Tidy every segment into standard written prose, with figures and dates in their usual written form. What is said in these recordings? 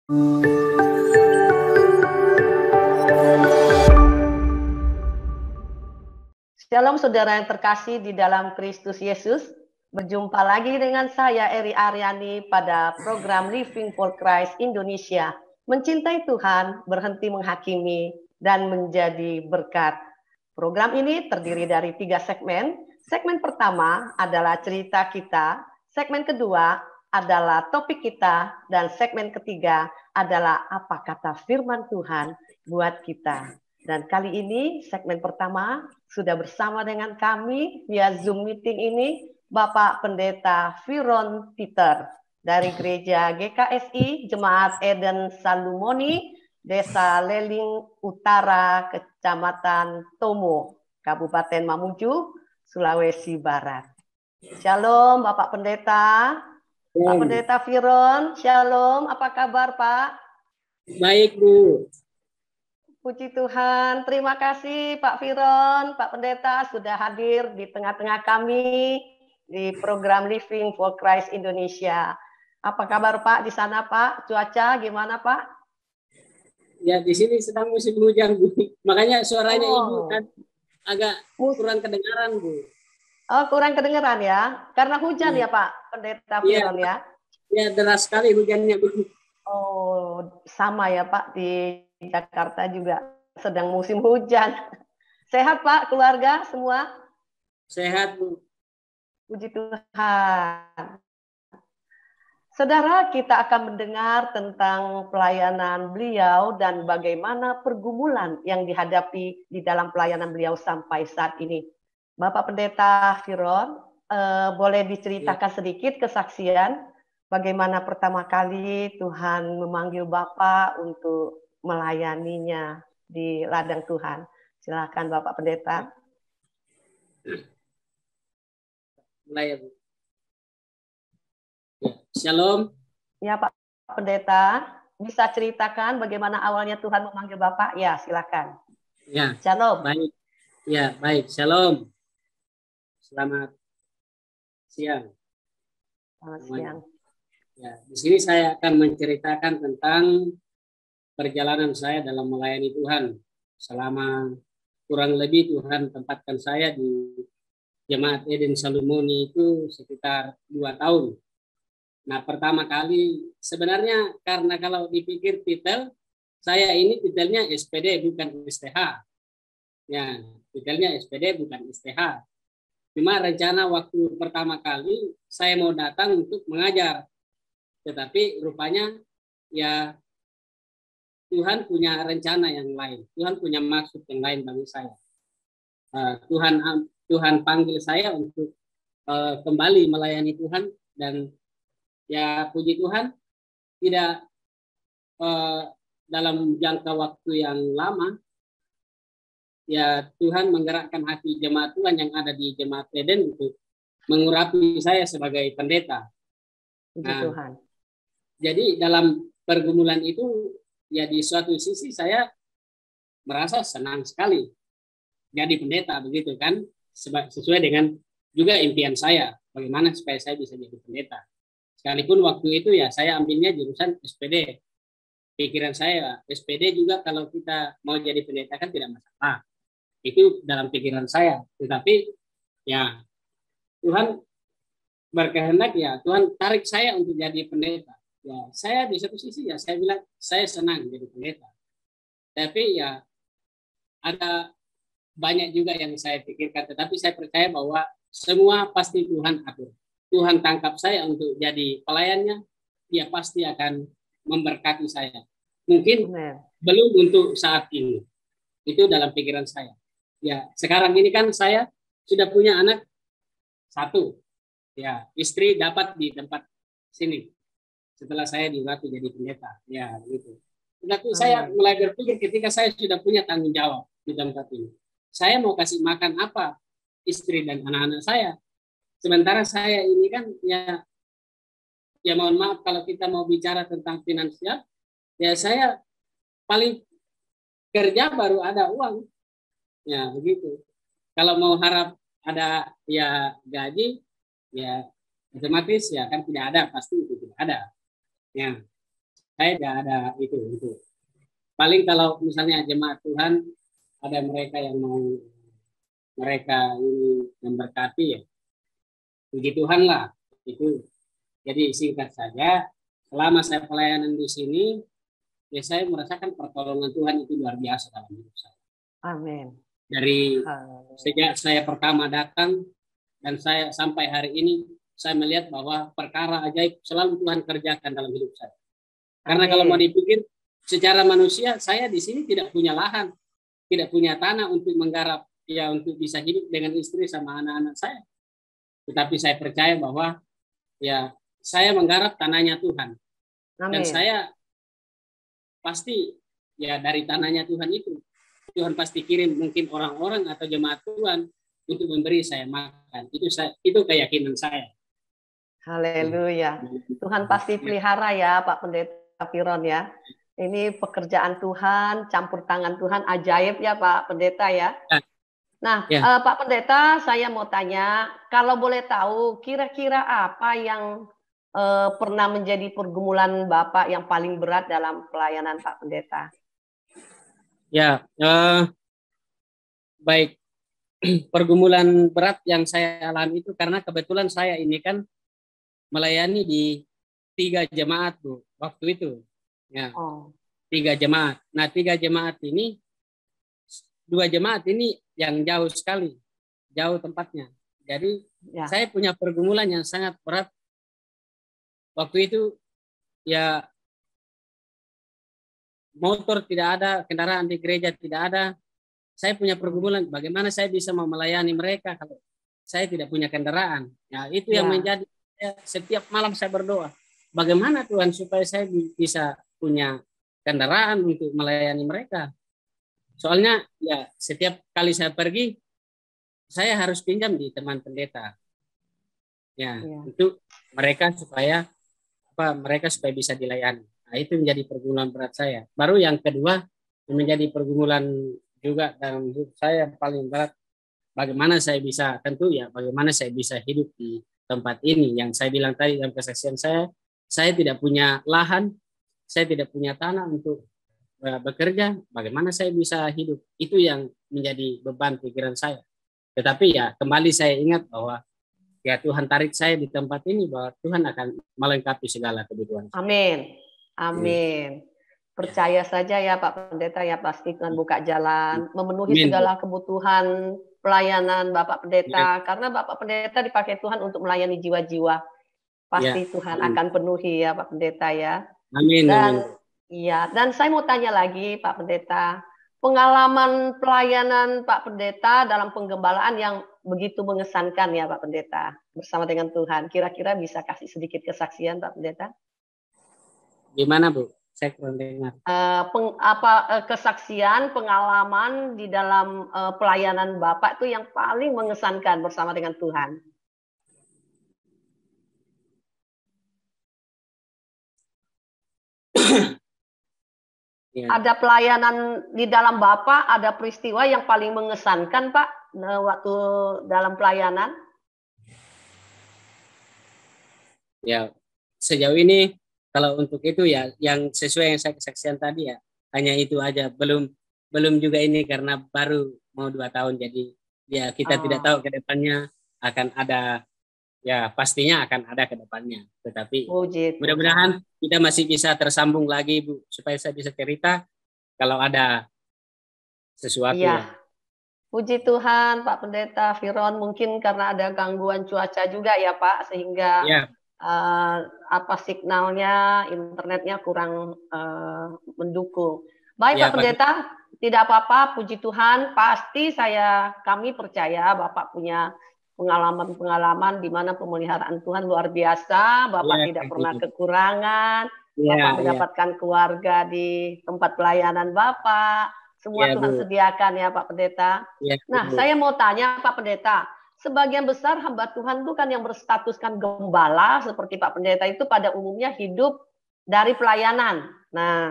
Shalom saudara yang terkasih di dalam Kristus Yesus. Berjumpa lagi dengan saya Eri Aryani pada program Living for Christ Indonesia. Mencintai Tuhan, berhenti menghakimi, dan menjadi berkat. Program ini terdiri dari 3 segmen. Segmen pertama adalah cerita kita. Segmen kedua adalah topik kita. Dan segmen ketiga adalah apa kata firman Tuhan buat kita. Dan kali ini segmen pertama sudah bersama dengan kami via Zoom meeting ini Bapak Pendeta Viron Peter dari Gereja GKSI Jemaat Eden Salumoni, Desa Leling Utara, Kecamatan Tomo, Kabupaten Mamuju, Sulawesi Barat. Shalom Bapak Pendeta. Pak Pendeta Viron, shalom. Apa kabar Pak? Baik Bu. Puji Tuhan, terima kasih Pak Viron, Pak Pendeta sudah hadir di tengah-tengah kami di program Living for Christ Indonesia. Apa kabar Pak di sana Pak? Cuaca gimana Pak? Ya di sini sedang musim hujan Bu. Makanya suaranya Ibu kan agak kurang kedengaran Bu. Oh kurang kedengaran ya? Karena hujan ya Pak Pendeta Viron ya? Ya deras sekali hujannya Bu. Oh sama ya Pak di Jakarta juga sedang musim hujan. Sehat Pak, keluarga semua? Sehat Bu. Puji Tuhan. Saudara, kita akan mendengar tentang pelayanan beliau dan bagaimana pergumulan yang dihadapi di dalam pelayanan beliau sampai saat ini. Bapak Pendeta Viron, boleh diceritakan sedikit kesaksian bagaimana pertama kali Tuhan memanggil Bapak untuk melayaninya di ladang Tuhan. Silakan Bapak Pendeta. Mulai ya Bu. Ya, shalom. Ya Pak Pendeta, bisa ceritakan bagaimana awalnya Tuhan memanggil Bapak? Ya, silakan. Ya. Shalom. Baik. Ya, baik. Shalom. Selamat siang. Selamat siang. Ya, di sini saya akan menceritakan tentang perjalanan saya dalam melayani Tuhan. Selama kurang lebih Tuhan tempatkan saya di Jemaat Eden Salumoni itu sekitar 2 tahun. Nah, pertama kali sebenarnya karena kalau dipikir titel, saya ini titelnya SPD bukan STH. Ya, titelnya SPD bukan STH. Cuma rencana waktu pertama kali saya mau datang untuk mengajar. Tetapi rupanya ya Tuhan punya rencana yang lain. Tuhan punya maksud yang lain bagi saya. Tuhan panggil saya untuk kembali melayani Tuhan dan ya puji Tuhan tidak dalam jangka waktu yang lama ya Tuhan menggerakkan hati jemaat Tuhan yang ada di Jemaat Eden untuk mengurapi saya sebagai pendeta. Puji Tuhan. Jadi dalam pergumulan itu ya di suatu sisi saya merasa senang sekali jadi pendeta begitu kan, sesuai dengan juga impian saya bagaimana supaya saya bisa jadi pendeta. Sekalipun waktu itu ya saya ambilnya jurusan SPD. Pikiran saya SPD juga kalau kita mau jadi pendeta kan tidak masalah. Itu dalam pikiran saya. Tetapi ya Tuhan berkehendak ya Tuhan tarik saya untuk jadi pendeta. Ya saya di satu sisi ya saya bilang saya senang jadi pendeta. Tapi ya ada banyak juga yang saya pikirkan, tetapi saya percaya bahwa semua pasti Tuhan atur. Tuhan tangkap saya untuk jadi pelayannya, dia pasti akan memberkati saya. Mungkin belum untuk saat ini. Itu dalam pikiran saya. Ya, sekarang ini kan saya sudah punya anak 1. Ya, istri dapat di tempat sini. Setelah saya dilatih jadi pendeta. Ya, gitu. Tetapi saya mulai berpikir ketika saya sudah punya tanggung jawab di tempat ini. Saya mau kasih makan apa istri dan anak-anak saya. Sementara saya ini kan ya mohon maaf kalau kita mau bicara tentang finansial, ya saya paling kerja baru ada uang. Ya begitu. Kalau mau harap ada ya gaji, ya otomatis ya kan tidak ada, pasti itu tidak ada. Ya. saya tidak ada itu. Paling kalau misalnya jemaat Tuhan ada mereka yang mau mereka ini memberkati ya, puji Tuhan lah itu. Jadi singkat saja, selama saya pelayanan di sini, ya saya merasakan pertolongan Tuhan itu luar biasa dalam hidup saya. Amin. Dari sejak saya pertama datang dan saya sampai hari ini, saya melihat bahwa perkara ajaib selalu Tuhan kerjakan dalam hidup saya. Karena kalau mau dipikir secara manusia, saya di sini tidak punya lahan, tidak punya tanah untuk menggarap, ya untuk bisa hidup dengan istri sama anak-anak saya. Tetapi saya percaya bahwa ya saya menggarap tanahnya Tuhan. Amin. Dan saya pasti ya dari tanahnya Tuhan itu, Tuhan pasti kirim mungkin orang-orang atau jemaat Tuhan untuk memberi saya makan. Itu keyakinan saya. Haleluya. Tuhan pasti pelihara ya Pak Pendeta Firon ya. Ini pekerjaan Tuhan, campur tangan Tuhan, ajaib ya Pak Pendeta ya. Nah, Pak Pendeta, saya mau tanya, kalau boleh tahu, kira-kira apa yang pernah menjadi pergumulan Bapak yang paling berat dalam pelayanan Pak Pendeta? Ya, baik. Pergumulan berat yang saya alami itu karena kebetulan saya ini kan melayani di 3 jemaat Bu, waktu itu. Ya, 3 jemaat. Nah, 3 jemaat ini, 2 jemaat ini yang jauh sekali, jauh tempatnya. Jadi saya punya pergumulan yang sangat berat. Waktu itu ya motor tidak ada, kendaraan di gereja tidak ada. Saya punya pergumulan bagaimana saya bisa melayani mereka kalau saya tidak punya kendaraan. Ya, itu yang menjadi setiap malam saya berdoa. Bagaimana Tuhan supaya saya bisa punya kendaraan untuk melayani mereka. Soalnya ya setiap kali saya pergi, saya harus pinjam di teman pendeta. Ya, untuk mereka supaya mereka supaya bisa dilayani. Nah, itu menjadi pergumulan berat saya. Baru yang kedua menjadi pergumulan juga dalam hidup saya paling berat. Bagaimana saya bisa, tentu ya, bagaimana saya bisa hidup di tempat ini. Yang saya bilang tadi dalam kesaksian saya tidak punya lahan, saya tidak punya tanah untuk bekerja. Bagaimana saya bisa hidup? Itu yang menjadi beban pikiran saya. Tetapi ya kembali saya ingat bahwa ya Tuhan tarik saya di tempat ini bahwa Tuhan akan melengkapi segala kebutuhan. Amin. Amin. Percaya saja ya Pak Pendeta ya, pasti Tuhan buka jalan, memenuhi segala kebutuhan pelayanan Bapak Pendeta, karena Bapak Pendeta dipakai Tuhan untuk melayani jiwa-jiwa. Pasti Tuhan akan penuhi ya Pak Pendeta ya. Amin. Dan saya mau tanya lagi Pak Pendeta, pengalaman pelayanan Pak Pendeta dalam penggembalaan yang begitu mengesankan ya Pak Pendeta bersama dengan Tuhan. Kira-kira bisa kasih sedikit kesaksian Pak Pendeta? Gimana Bu? Saya kurang dengar. Kesaksian, pengalaman di dalam pelayanan Bapak itu yang paling mengesankan bersama dengan Tuhan. Ada pelayanan di dalam Bapak, ada peristiwa yang paling mengesankan Pak waktu dalam pelayanan? Ya, sejauh ini kalau untuk itu ya yang sesuai yang saya kesaksian tadi ya hanya itu aja, belum juga ini karena baru mau 2 tahun, jadi ya kita tidak tahu ke depannya akan ada, ya pastinya akan ada ke depannya, tetapi mudah-mudahan kita masih bisa tersambung lagi Bu supaya saya bisa cerita kalau ada sesuatu. Ya. Puji Tuhan Pak Pendeta Firon, mungkin karena ada gangguan cuaca juga ya Pak sehingga signalnya, internetnya kurang mendukung. Baik Pak Pendeta, tidak apa-apa, puji Tuhan. Pasti kami percaya Bapak punya pengalaman-pengalaman di mana pemeliharaan Tuhan luar biasa. Bapak tidak pernah kekurangan. Bapak mendapatkan keluarga di tempat pelayanan Bapak. Semua Tuhan sediakan ya Pak Pendeta. Nah, saya mau tanya Pak Pendeta, sebagian besar hamba Tuhan itu kan yang berstatuskan gembala seperti Pak Pendeta itu pada umumnya hidup dari pelayanan. Nah,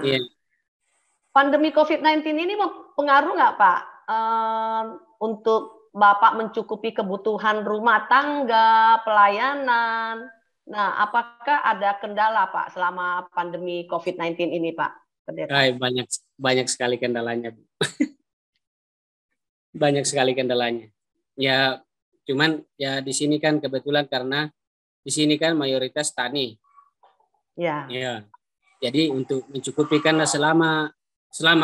pandemi COVID-19 ini mempengaruhi nggak Pak untuk Bapak mencukupi kebutuhan rumah tangga, pelayanan, Nah, apakah ada kendala Pak selama pandemi COVID-19 ini Pak Pendeta? Banyak banyak sekali kendalanya, Bu. Banyak sekali kendalanya. Ya, cuman ya di sini kan kebetulan karena di sini kan mayoritas tani. Ya. Ya. Jadi untuk mencukupi karena selama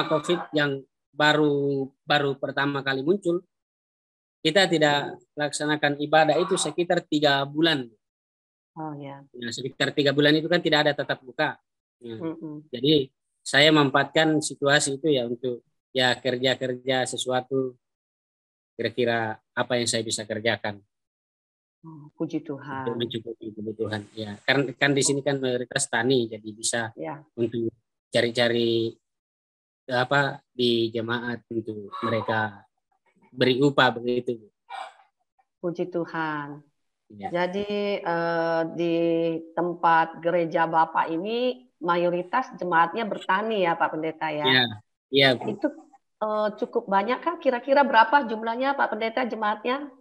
COVID yang baru pertama kali muncul, kita tidak laksanakan ibadah itu sekitar 3 bulan. Oh ya. Nah, sekitar 3 bulan itu kan tidak ada tatap muka. Ya. Jadi saya memanfaatkan situasi itu ya untuk ya kerja sesuatu kira-kira apa yang saya bisa kerjakan Puji untuk Tuhan. mencukupi kebutuhan. Ya, kan di sini kan mayoritas tani, jadi bisa untuk cari-cari apa di jemaat untuk mereka beri upah begitu. Puji Tuhan. Ya. Jadi di tempat gereja Bapak ini mayoritas jemaatnya bertani ya Pak Pendeta ya? Iya, iya. Itu cukup banyak kah? Kira-kira berapa jumlahnya Pak Pendeta jemaatnya?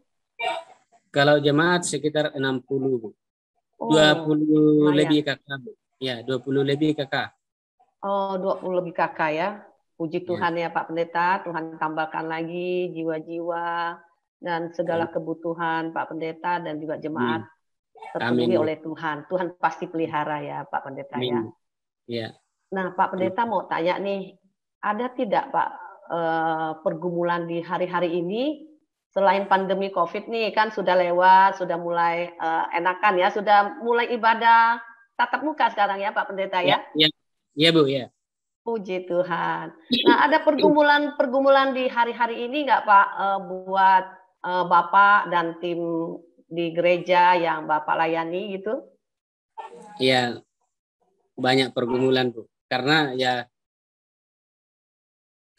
Kalau jemaat sekitar 60, Bu. Oh, 20 lumayan. lebih kakak, Bu. Ya, 20 lebih kakak. Oh, 20 lebih kakak ya. Puji Tuhan ya Pak Pendeta, Tuhan tambahkan lagi jiwa-jiwa dan segala kebutuhan Pak Pendeta dan juga jemaat terpenuhi oleh Tuhan. Tuhan pasti pelihara ya Pak Pendeta ya. Ya. Nah Pak Pendeta mau tanya nih, ada tidak Pak pergumulan di hari-hari ini selain pandemi COVID nih kan sudah lewat, sudah mulai enakan ya, sudah mulai ibadah tatap muka sekarang ya Pak Pendeta ya? Iya Bu ya. Puji Tuhan. Nah, ada pergumulan di hari-hari ini nggak Pak buat Bapak dan tim di gereja yang Bapak layani gitu? Iya, banyak pergumulan Bu. Karena ya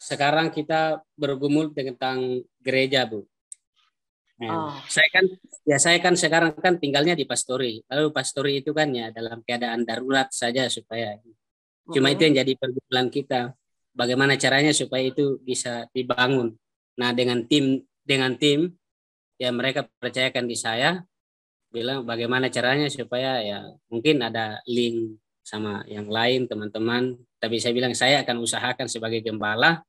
sekarang kita bergumul tentang gereja Bu. Nah, saya kan sekarang kan tinggalnya di pastori. Lalu pastori itu kan ya dalam keadaan darurat saja supaya cuma itu yang jadi pergumulan kita. Bagaimana caranya supaya itu bisa dibangun. Nah, dengan tim ya mereka percayakan di saya, bilang bagaimana caranya supaya ya mungkin ada link sama yang lain teman-teman. Tapi saya bilang saya akan usahakan sebagai gembala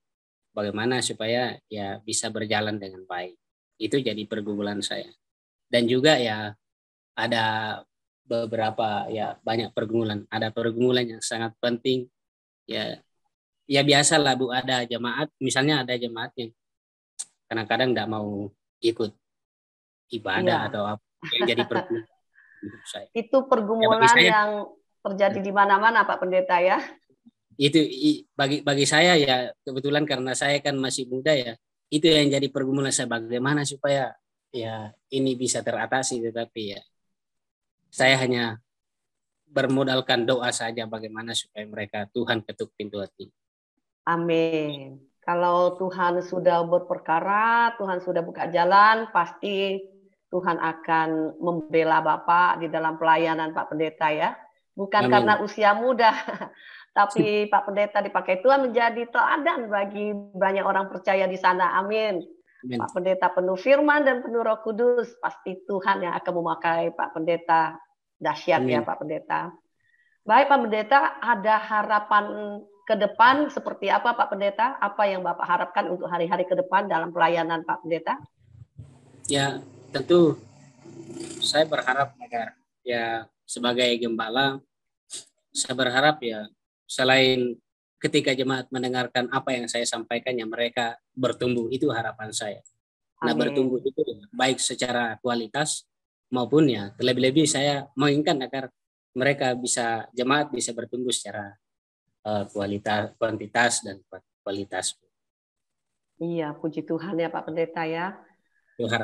bagaimana supaya ya bisa berjalan dengan baik. Itu jadi pergumulan saya. Dan juga ya ada beberapa ya banyak pergumulan. Ada pergumulan yang sangat penting ya. Ya biasa lah Bu, ada jemaat, misalnya ada jemaat yang kadang-kadang tidak mau ikut ibadah atau apa yang jadi pergumulan hidup saya. Itu pergumulan yang terjadi di mana-mana Pak Pendeta ya. Itu bagi saya ya kebetulan karena saya kan masih muda ya, itu yang jadi pergumulan saya bagaimana supaya ya ini bisa teratasi, tetapi ya saya hanya bermodalkan doa saja bagaimana supaya mereka Tuhan ketuk pintu hati. Amin. Kalau Tuhan sudah berperkara, Tuhan sudah buka jalan, pasti Tuhan akan membela Bapak di dalam pelayanan Pak Pendeta ya. Bukan karena usia muda, tapi Pak Pendeta dipakai Tuhan menjadi teladan bagi banyak orang percaya di sana. Amin. Pak Pendeta penuh firman dan penuh Roh Kudus, pasti Tuhan yang akan memakai Pak Pendeta. Dahsyat ya Pak Pendeta. Baik Pak Pendeta, ada harapan ke depan seperti apa Pak Pendeta? Apa yang Bapak harapkan untuk hari-hari ke depan dalam pelayanan Pak Pendeta? Ya, tentu saya berharap agar ya sebagai gembala, saya berharap ya selain ketika jemaat mendengarkan apa yang saya sampaikan, ya mereka bertumbuh, itu harapan saya. Nah, bertumbuh itu baik secara kualitas maupun ya lebih-lebih saya menginginkan agar mereka jemaat bisa bertumbuh secara kuantitas dan kualitas. Iya, puji Tuhan ya Pak Pendeta ya.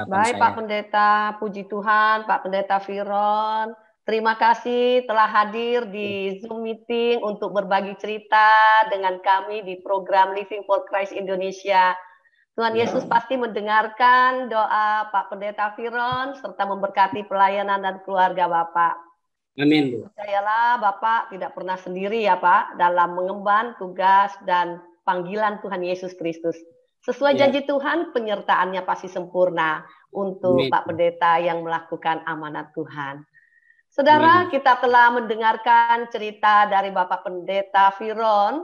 Baik Pak Pendeta, puji Tuhan, Pak Pendeta Viron. Terima kasih telah hadir di Zoom meeting untuk berbagi cerita dengan kami di program Living for Christ Indonesia. Tuhan Yesus pasti mendengarkan doa Pak Pendeta Viron serta memberkati pelayanan dan keluarga Bapak. Amin. Percayalah Bapak tidak pernah sendiri ya Pak dalam mengemban tugas dan panggilan Tuhan Yesus Kristus. Sesuai janji Tuhan, penyertaannya pasti sempurna untuk Pak Pendeta yang melakukan amanat Tuhan. Saudara, kita telah mendengarkan cerita dari Bapak Pendeta Viron.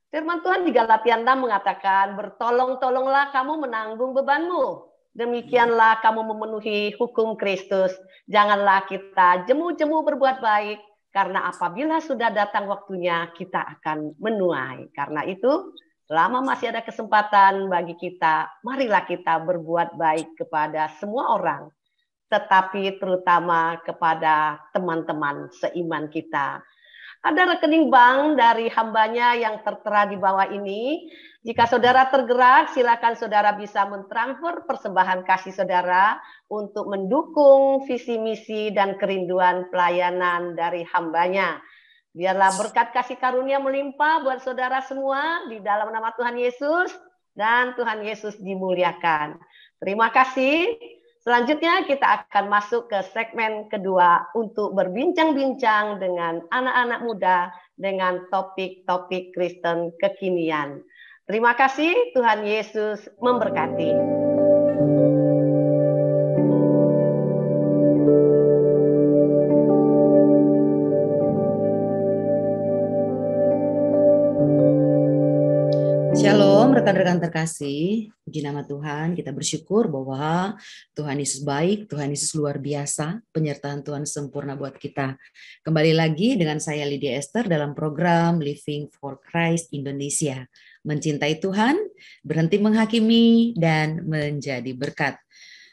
Firman Tuhan di Galatia 6 mengatakan, bertolong-tolonglah kamu menanggung bebanmu. Demikianlah kamu memenuhi hukum Kristus. Janganlah kita jemu-jemu berbuat baik, karena apabila sudah datang waktunya, kita akan menuai. Karena itu, selama masih ada kesempatan bagi kita, marilah kita berbuat baik kepada semua orang, tetapi terutama kepada teman-teman seiman kita. Ada rekening bank dari hambanya yang tertera di bawah ini. Jika saudara tergerak, silakan saudara bisa mentransfer persembahan kasih saudara untuk mendukung visi misi dan kerinduan pelayanan dari hambanya. Biarlah berkat kasih karunia melimpah buat saudara semua di dalam nama Tuhan Yesus, dan Tuhan Yesus dimuliakan. Terima kasih. Selanjutnya kita akan masuk ke segmen kedua untuk berbincang-bincang dengan anak-anak muda dengan topik-topik Kristen kekinian. Terima kasih, Tuhan Yesus memberkati. Shalom rekan-rekan terkasih, puji nama Tuhan, kita bersyukur bahwa Tuhan Yesus baik, Tuhan Yesus luar biasa, penyertaan Tuhan sempurna buat kita. Kembali lagi dengan saya Lydia Esther dalam program Living for Christ Indonesia. Mencintai Tuhan, berhenti menghakimi, dan menjadi berkat.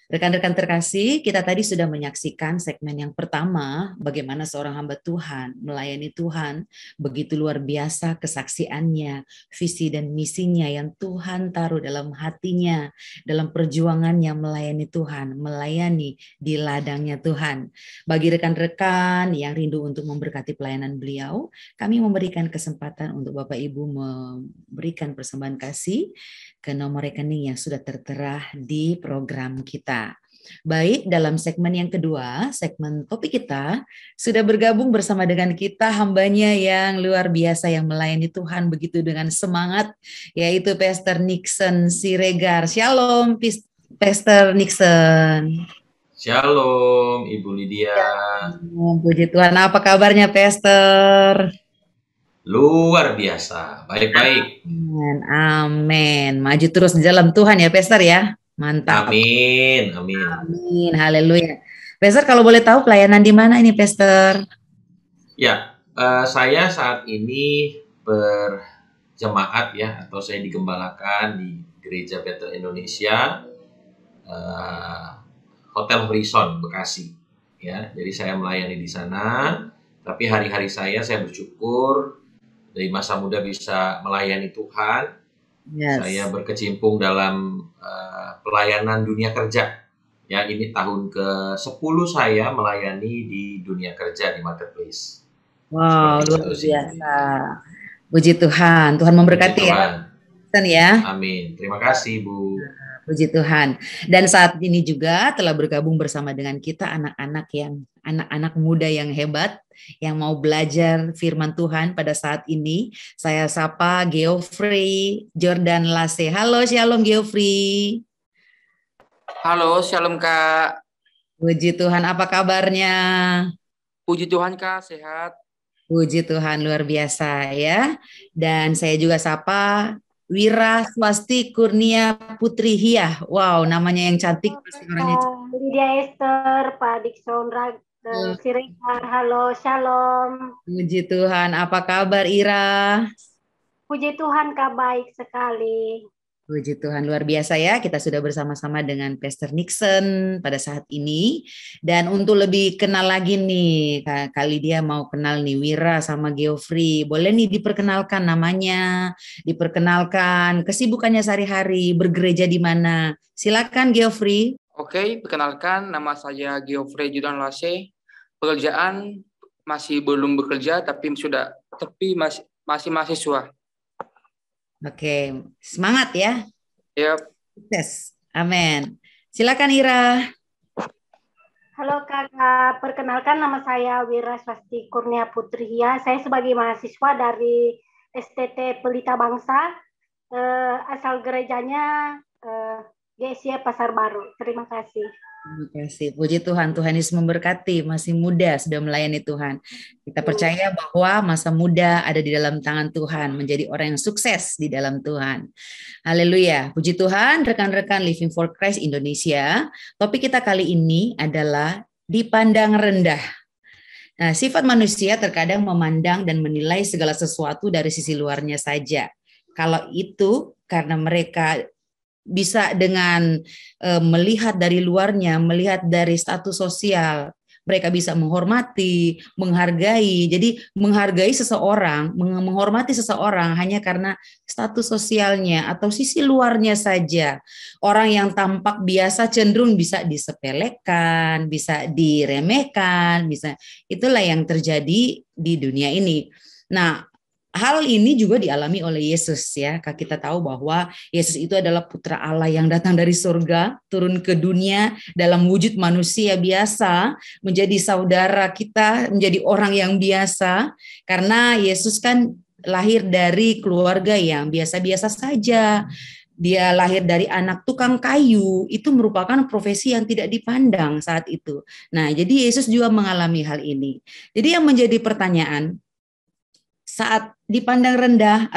Rekan-rekan terkasih, kita tadi sudah menyaksikan segmen yang pertama, bagaimana seorang hamba Tuhan melayani Tuhan, begitu luar biasa kesaksiannya, visi dan misinya yang Tuhan taruh dalam hatinya, dalam perjuangannya melayani Tuhan, melayani di ladangnya Tuhan. Bagi rekan-rekan yang rindu untuk memberkati pelayanan beliau, kami memberikan kesempatan untuk Bapak Ibu memberikan persembahan kasih ke nomor rekening yang sudah tertera di program kita. Baik, dalam segmen yang kedua, segmen topik kita, sudah bergabung bersama dengan kita hambanya yang luar biasa yang melayani Tuhan begitu dengan semangat, yaitu Pastor Nixon Siregar. Shalom, Pastor Nixon. Shalom, Ibu Lydia. Puji Tuhan, apa kabarnya Pastor? Luar biasa, baik-baik. Amin. Maju terus di dalam Tuhan ya, Pastor ya. Mantap. Amin, amin. Amin, haleluya. Pastor, kalau boleh tahu pelayanan di mana ini, Pastor? Ya, saya saat ini berjemaat ya, atau saya digembalakan di Gereja Bethel Indonesia, Hotel Horizon Bekasi. Ya, jadi saya melayani di sana. Tapi hari-hari saya bersyukur dari masa muda bisa melayani Tuhan. Yes. Saya berkecimpung dalam pelayanan dunia kerja. Ya, ini tahun ke-10 saya melayani di dunia kerja di marketplace. Wow, luar biasa. Puji Tuhan, Tuhan memberkati ya. Amin. Terima kasih, Bu. Puji Tuhan. Dan saat ini juga telah bergabung bersama dengan kita anak-anak muda yang hebat yang mau belajar firman Tuhan pada saat ini. Saya sapa Geoffrey Jordan Lase. Halo, shalom Geoffrey. Halo, shalom Kak. Puji Tuhan, apa kabarnya? Puji Tuhan Kak, sehat. Puji Tuhan, luar biasa ya. Dan saya juga sapa Wira Swasti Kurnia Putri Hia. Wow, namanya yang cantik. Lydia Esther, Pak Dikson Siregar. Halo, shalom. Puji Tuhan, apa kabar Ira? Puji Tuhan, Kak, baik sekali. Puji Tuhan, luar biasa ya. Kita sudah bersama-sama dengan Pastor Nixon pada saat ini. Dan untuk lebih kenal lagi nih, kali dia mau kenal nih Wira sama Geoffrey. Boleh nih diperkenalkan namanya, diperkenalkan kesibukannya sehari-hari, bergereja di mana. Silakan Geoffrey. Oke, perkenalkan nama saya Geoffrey Jordan Lase. Pekerjaan masih belum bekerja, tapi masih mahasiswa. Oke, semangat ya. Yep. Sukses. Amin. Silakan Ira. Halo Kakak, perkenalkan nama saya Wira Swasti Kurnia Putri Hia. Saya sebagai mahasiswa dari STT Pelita Bangsa. Asal gerejanya GSY Pasar Baru. Terima kasih. Terima kasih. Puji Tuhan, Tuhan Yesus memberkati, masih muda sudah melayani Tuhan. Kita percaya bahwa masa muda ada di dalam tangan Tuhan, menjadi orang yang sukses di dalam Tuhan. Haleluya. Puji Tuhan, rekan-rekan Living for Christ Indonesia. Topik kita kali ini adalah dipandang rendah. Nah, sifat manusia terkadang memandang dan menilai segala sesuatu dari sisi luarnya saja. Kalau itu karena mereka bisa dengan melihat dari luarnya, melihat dari status sosial, mereka bisa menghormati, menghargai. Jadi menghargai seseorang, menghormati seseorang hanya karena status sosialnya atau sisi luarnya saja. Orang yang tampak biasa cenderung bisa disepelekan, bisa diremehkan, bisa. Itulah yang terjadi di dunia ini. Nah, hal ini juga dialami oleh Yesus ya. Kita tahu bahwa Yesus itu adalah putra Allah yang datang dari surga, turun ke dunia dalam wujud manusia biasa, menjadi saudara kita, menjadi orang yang biasa. Karena Yesus kan lahir dari keluarga yang biasa-biasa saja. Dia lahir dari anak tukang kayu, itu merupakan profesi yang tidak dipandang saat itu. Nah, jadi Yesus juga mengalami hal ini. Jadi yang menjadi pertanyaan, saat dipandang rendah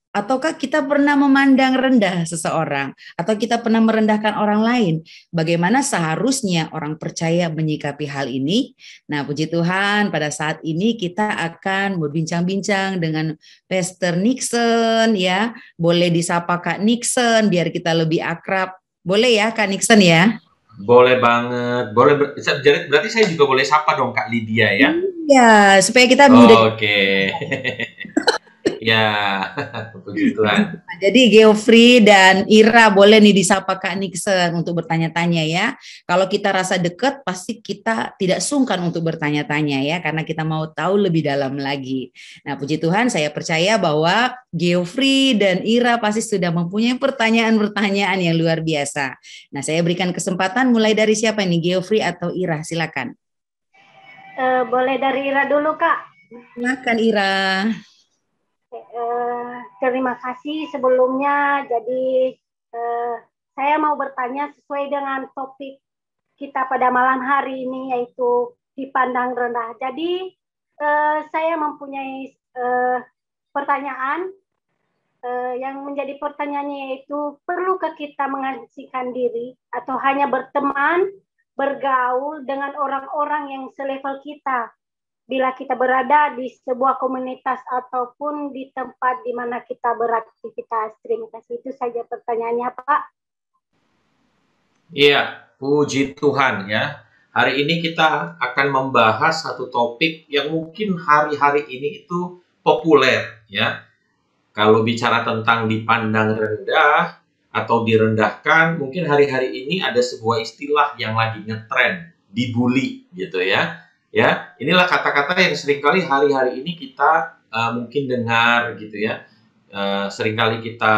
ataukah kita pernah memandang rendah seseorang atau kita pernah merendahkan orang lain? Bagaimana seharusnya orang percaya menyikapi hal ini? Nah, puji Tuhan, pada saat ini kita akan berbincang-bincang dengan Pastor Nixon ya. Boleh disapa Kak Nixon biar kita lebih akrab. Boleh ya Kak Nixon ya? Boleh banget. Boleh. Jadi berarti saya juga boleh sapa dong Kak Lydia ya? Ya, supaya kita mudah. Oke. Ya, puji Tuhan. Jadi Geoffrey dan Ira boleh nih disapa Kak Nixon untuk bertanya-tanya ya. Kalau kita rasa dekat, pasti kita tidak sungkan untuk bertanya-tanya ya, karena kita mau tahu lebih dalam lagi. Nah, puji Tuhan, saya percaya bahwa Geoffrey dan Ira pasti sudah mempunyai pertanyaan-pertanyaan yang luar biasa. Nah, saya berikan kesempatan mulai dari siapa nih, Geoffrey atau Ira? Silakan. Boleh dari Ira dulu, Kak. Silakan Ira. Terima kasih sebelumnya. Jadi saya mau bertanya sesuai dengan topik kita pada malam hari ini, yaitu dipandang rendah. Jadi saya mempunyai pertanyaan yang menjadi pertanyaannya, yaitu perlukah kita mengasihkan diri atau hanya berteman, bergaul dengan orang-orang yang selevel kita bila kita berada di sebuah komunitas ataupun di tempat di mana kita beraktivitas. Terima kasih. Itu saja pertanyaannya, Pak. Iya, puji Tuhan ya. Hari ini kita akan membahas satu topik yang mungkin hari-hari ini itu populer ya. Kalau bicara tentang dipandang rendah atau direndahkan, mungkin hari-hari ini ada sebuah istilah yang lagi ngetren, dibully gitu ya. Ya, inilah kata-kata yang seringkali hari-hari ini kita mungkin dengar gitu ya. Seringkali kita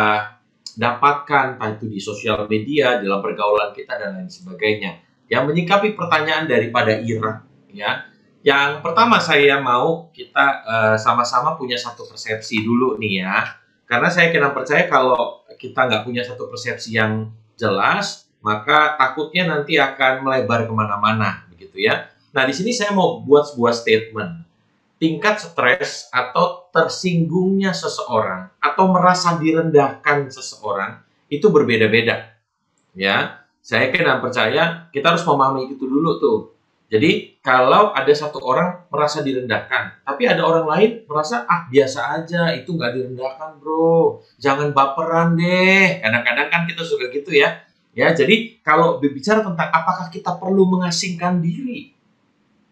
dapatkan entah itu di sosial media, dalam pergaulan kita dan lain sebagainya. Yang menyikapi pertanyaan daripada Ira ya. Yang pertama saya mau kita sama-sama punya satu persepsi dulu nih ya. Karena saya kena percaya kalau kita nggak punya satu persepsi yang jelas, maka takutnya nanti akan melebar kemana-mana begitu ya. Nah, di sini saya mau buat sebuah statement. Tingkat stres atau tersinggungnya seseorang atau merasa direndahkan seseorang itu berbeda-beda. Ya, saya kena percaya kita harus memahami itu dulu tuh. Jadi, kalau ada satu orang merasa direndahkan, tapi ada orang lain merasa, biasa aja, itu nggak direndahkan bro, jangan baperan deh. Kadang-kadang kan kita suka gitu ya. Ya, jadi kalau berbicara tentang apakah kita perlu mengasingkan diri,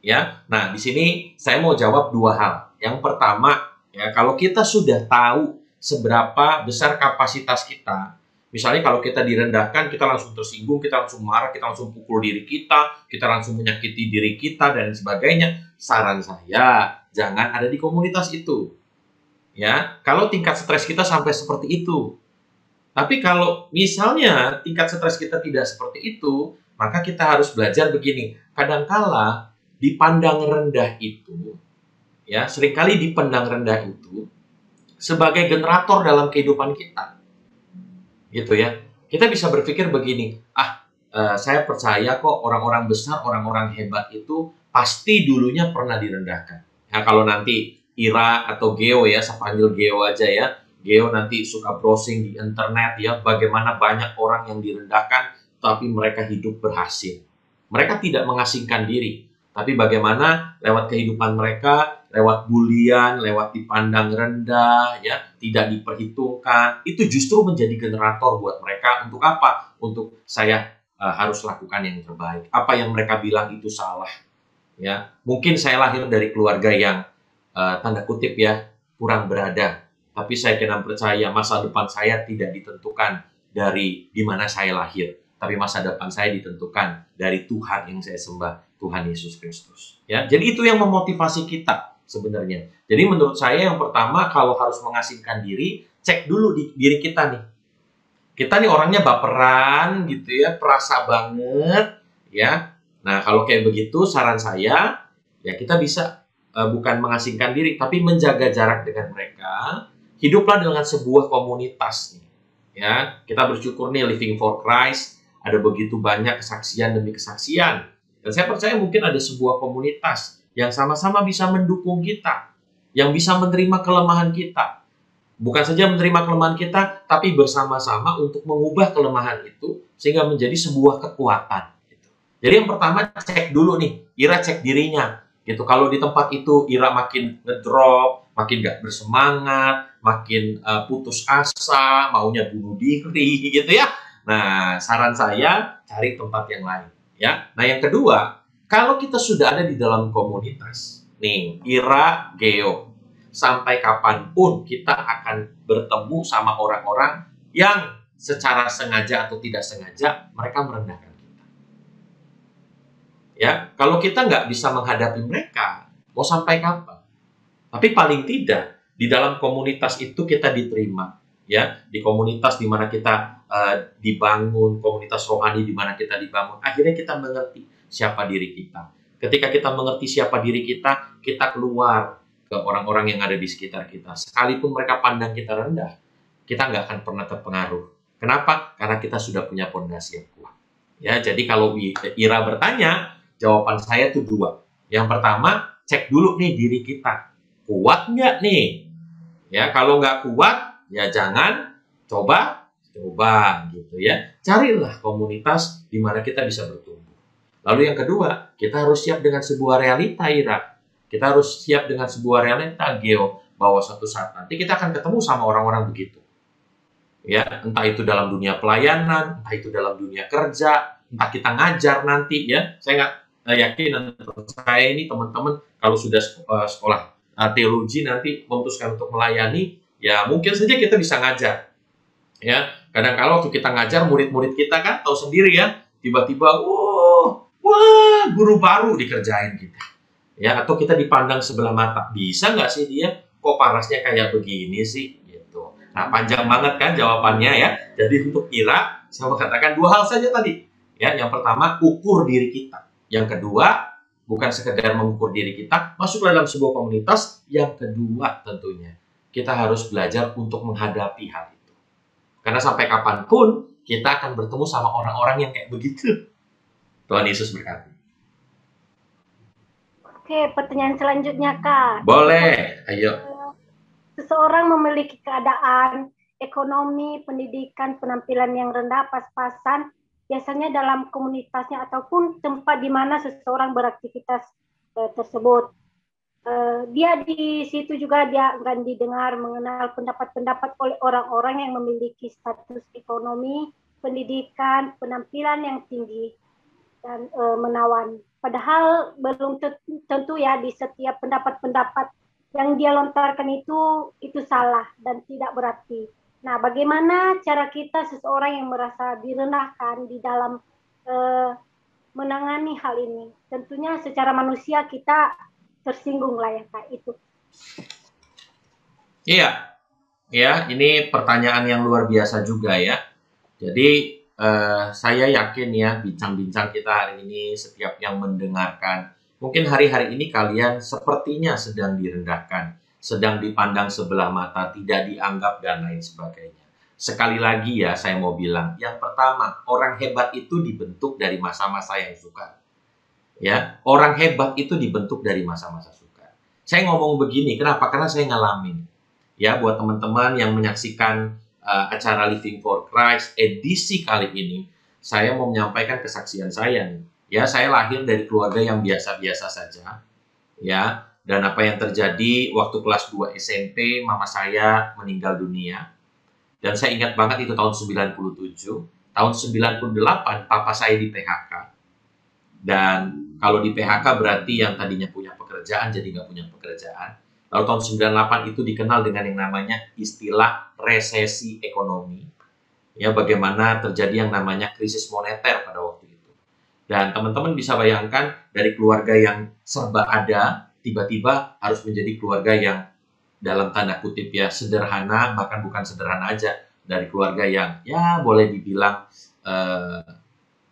ya, nah di sini saya mau jawab dua hal. Yang pertama, ya kalau kita sudah tahu seberapa besar kapasitas kita, misalnya kalau kita direndahkan, kita langsung tersinggung, kita langsung marah, kita langsung pukul diri kita langsung menyakiti diri kita dan sebagainya. Saran saya, jangan ada di komunitas itu. Ya, kalau tingkat stres kita sampai seperti itu. Tapi kalau misalnya tingkat stres kita tidak seperti itu, maka kita harus belajar begini. Kadangkala dipandang rendah itu, ya seringkali dipandang rendah itu sebagai generator dalam kehidupan kita, gitu ya. kita bisa berpikir begini, saya percaya kok orang-orang besar, orang-orang hebat itu pasti dulunya pernah direndahkan. Nah, kalau nanti Ira atau Geo ya, saya panggil Geo aja ya. Geo nanti suka browsing di internet ya, bagaimana banyak orang yang direndahkan, tapi mereka hidup berhasil. Mereka tidak mengasingkan diri, tapi bagaimana lewat kehidupan mereka, lewat bulian, lewat dipandang rendah, ya, tidak diperhitungkan, itu justru menjadi generator buat mereka. Untuk apa? Untuk saya harus lakukan yang terbaik. Apa yang mereka bilang itu salah. Ya, mungkin saya lahir dari keluarga yang tanda kutip ya kurang berada, tapi saya kena percaya masa depan saya tidak ditentukan dari di mana saya lahir, tapi masa depan saya ditentukan dari Tuhan yang saya sembah, Tuhan Yesus Kristus. Ya, jadi itu yang memotivasi kita sebenarnya. Jadi menurut saya yang pertama, kalau harus mengasingkan diri, cek dulu di diri kita nih. Kita nih orangnya baperan gitu ya, perasa banget ya. Nah, kalau kayak begitu saran saya ya kita bisa bukan mengasingkan diri, tapi menjaga jarak dengan mereka. Hiduplah dengan sebuah komunitas nih. Ya, kita bersyukur nih Living for Christ ada begitu banyak kesaksian demi kesaksian. Dan saya percaya mungkin ada sebuah komunitas yang sama-sama bisa mendukung kita, yang bisa menerima kelemahan kita. Bukan saja menerima kelemahan kita, tapi bersama-sama untuk mengubah kelemahan itu sehingga menjadi sebuah kekuatan. Gitu. Jadi yang pertama cek dulu nih, Ira cek dirinya. Gitu. Kalau di tempat itu Ira makin ngedrop, makin gak bersemangat, makin putus asa, maunya bunuh diri, gitu ya. Nah, saran saya cari tempat yang lain. Ya. Nah, yang kedua, kalau kita sudah ada di dalam komunitas, nih Ira, Geo, sampai kapanpun kita akan bertemu sama orang-orang yang secara sengaja atau tidak sengaja mereka merendahkan kita. Ya, kalau kita nggak bisa menghadapi mereka, mau sampai kapan? Tapi paling tidak di dalam komunitas itu kita diterima, ya, di komunitas di mana kita dibangun, komunitas rohani di mana kita dibangun. Akhirnya kita mengerti siapa diri kita. Ketika kita mengerti siapa diri kita, kita keluar ke orang-orang yang ada di sekitar kita. Sekalipun mereka pandang kita rendah, kita nggak akan pernah terpengaruh. Kenapa? Karena kita sudah punya fondasi yang kuat. Ya, jadi kalau Ira bertanya, jawaban saya tuh dua. Yang pertama, cek dulu nih diri kita. Kuat nggak nih? Ya, kalau nggak kuat, ya jangan coba gitu ya. Carilah komunitas di mana kita bisa bertumbuh. Lalu yang kedua, kita harus siap dengan sebuah realita, Ira. Kita harus siap dengan sebuah realita, Geo, bahwa suatu saat nanti kita akan ketemu sama orang-orang begitu. Ya, entah itu dalam dunia pelayanan, entah itu dalam dunia kerja, entah kita ngajar nanti ya. Saya nggak yakin saya ini teman-teman kalau sudah sekolah teologi nanti memutuskan untuk melayani, ya mungkin saja kita bisa ngajar. Ya, kadang-kala waktu kita ngajar murid-murid kita kan tahu sendiri ya, tiba-tiba wah, guru baru dikerjain kita. Ya, atau kita dipandang sebelah mata. Bisa nggak sih dia? Kok parasnya kayak begini sih? Gitu. Nah, panjang banget kan jawabannya ya. Jadi untuk Ira, saya mau katakan dua hal saja tadi. Ya, yang pertama, ukur diri kita. Yang kedua, bukan sekedar mengukur diri kita, masuk dalam sebuah komunitas. Yang kedua tentunya, kita harus belajar untuk menghadapi hal itu. Karena sampai kapanpun, kita akan bertemu sama orang-orang yang kayak begitu. Tuhan Yesus berkati. Oke, pertanyaan selanjutnya, Kak. Boleh, ayo. Seseorang memiliki keadaan ekonomi, pendidikan, penampilan yang rendah, pas-pasan, biasanya dalam komunitasnya ataupun tempat di mana seseorang beraktivitas tersebut. Dia di situ juga dia akan didengar, mengenal pendapat-pendapat oleh orang-orang yang memiliki status ekonomi, pendidikan, penampilan yang tinggi dan menawan. Padahal belum tentu ya di setiap pendapat-pendapat yang dia lontarkan itu salah dan tidak berarti. Nah, bagaimana cara kita seseorang yang merasa direndahkan di dalam menangani hal ini? Tentunya secara manusia kita tersinggung lah ya Kak itu. Iya, ya ini pertanyaan yang luar biasa juga ya. Jadi saya yakin ya bincang-bincang kita hari ini setiap yang mendengarkan, mungkin hari-hari ini kalian sepertinya sedang direndahkan, sedang dipandang sebelah mata, tidak dianggap dan lain sebagainya. Sekali lagi ya, saya mau bilang, yang pertama, orang hebat itu dibentuk dari masa-masa yang sukar. Ya, orang hebat itu dibentuk dari masa-masa sukar. Saya ngomong begini, kenapa? Karena saya ngalamin. Ya, buat teman-teman yang menyaksikan acara Living for Christ edisi kali ini, saya mau menyampaikan kesaksian saya nih. Ya, saya lahir dari keluarga yang biasa-biasa saja. Ya, dan apa yang terjadi waktu kelas 2 SMP, mama saya meninggal dunia. Dan saya ingat banget itu tahun 97. Tahun 98, papa saya di PHK. Dan kalau di PHK berarti yang tadinya punya pekerjaan jadi nggak punya pekerjaan. Lalu tahun 98 itu dikenal dengan yang namanya istilah resesi ekonomi. Ya, bagaimana terjadi yang namanya krisis moneter pada waktu itu. Dan teman-teman bisa bayangkan dari keluarga yang serba ada, tiba-tiba harus menjadi keluarga yang dalam tanda kutip ya sederhana, bahkan bukan sederhana aja, dari keluarga yang ya boleh dibilang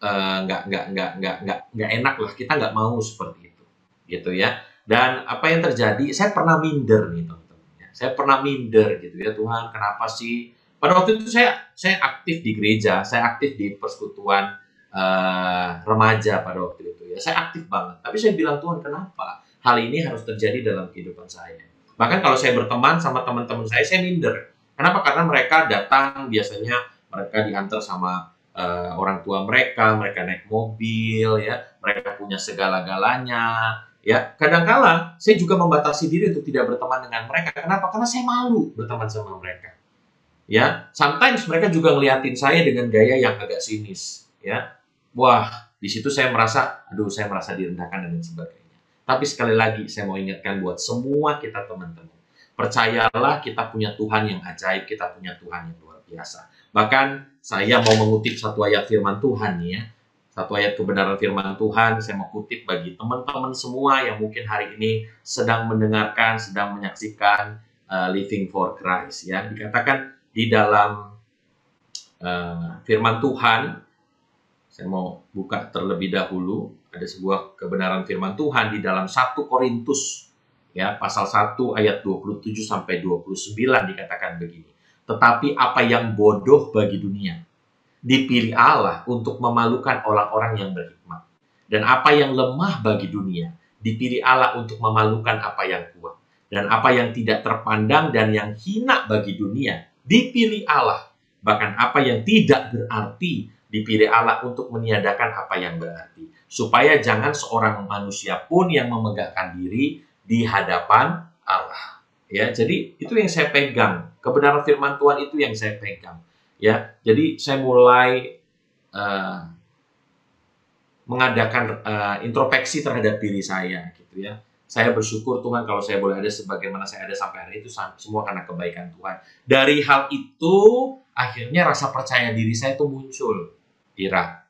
nggak enak lah, kita nggak mau seperti itu, gitu ya. Dan apa yang terjadi, saya pernah minder nih teman-teman, saya pernah minder gitu ya, Tuhan kenapa sih? Pada waktu itu saya aktif di gereja, saya aktif di persekutuan remaja pada waktu itu ya, saya aktif banget. Tapi saya bilang, Tuhan kenapa hal ini harus terjadi dalam kehidupan saya? Bahkan kalau saya berteman sama teman-teman saya minder. Kenapa? Karena mereka datang, biasanya mereka diantar sama orang tua mereka naik mobil, ya, mereka punya segala-galanya, ya. Kadang-kala saya juga membatasi diri untuk tidak berteman dengan mereka. Kenapa? Karena saya malu berteman sama mereka. Ya, sometimes mereka juga ngeliatin saya dengan gaya yang agak sinis, ya. Wah, di situ saya merasa, saya merasa direndahkan dan sebagainya. Tapi sekali lagi saya mau ingatkan buat semua kita teman-teman, percayalah kita punya Tuhan yang ajaib, kita punya Tuhan yang luar biasa. Bahkan saya mau mengutip satu ayat firman Tuhan nih ya, satu ayat kebenaran firman Tuhan, saya mau kutip bagi teman-teman semua yang mungkin hari ini sedang mendengarkan, sedang menyaksikan Living for Christ ya. Dikatakan di dalam firman Tuhan, saya mau buka terlebih dahulu, ada sebuah kebenaran firman Tuhan di dalam 1 Korintus ya, pasal 1 ayat 27 sampai 29 dikatakan begini. Tetapi apa yang bodoh bagi dunia dipilih Allah untuk memalukan orang-orang yang berhikmat. Dan apa yang lemah bagi dunia dipilih Allah untuk memalukan apa yang kuat. Dan apa yang tidak terpandang dan yang hina bagi dunia dipilih Allah. Bahkan apa yang tidak berarti dipilih Allah untuk meniadakan apa yang berarti. Supaya jangan seorang manusia pun yang memegahkan diri di hadapan Allah. Ya, jadi itu yang saya pegang. Kebenaran firman Tuhan itu yang saya pegang. Ya, jadi saya mulai mengadakan introspeksi terhadap diri saya, gitu ya. Saya bersyukur Tuhan kalau saya boleh ada sebagaimana saya ada sampai hari itu, semua karena kebaikan Tuhan. Dari hal itu akhirnya rasa percaya diri saya itu muncul, Ira.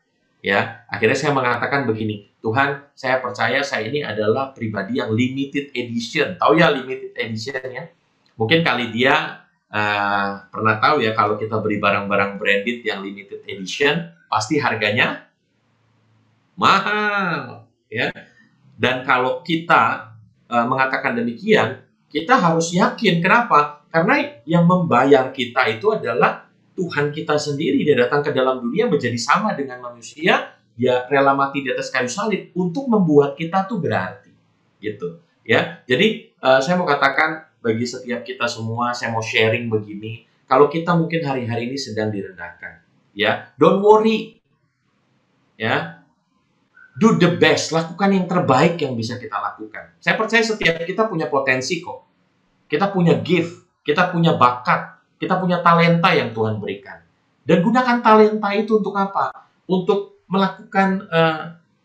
Ya, akhirnya saya mengatakan begini, Tuhan, saya percaya saya ini adalah pribadi yang limited edition. Tahu ya limited edition ya? Mungkin kali dia pernah tahu ya, kalau kita beli barang-barang branded yang limited edition, pasti harganya mahal, ya. Dan kalau kita mengatakan demikian, kita harus yakin. Kenapa? Karena yang membayar kita itu adalah Tuhan kita sendiri. Dia datang ke dalam dunia menjadi sama dengan manusia, dia rela mati di atas kayu salib untuk membuat kita tuh berarti, gitu ya. Jadi saya mau katakan bagi setiap kita semua, saya mau sharing begini, kalau kita mungkin hari-hari ini sedang direndahkan, ya, don't worry, ya, do the best, lakukan yang terbaik yang bisa kita lakukan. Saya percaya setiap kita punya potensi kok, kita punya gift, kita punya bakat, kita punya talenta yang Tuhan berikan. Dan gunakan talenta itu untuk apa? Untuk melakukan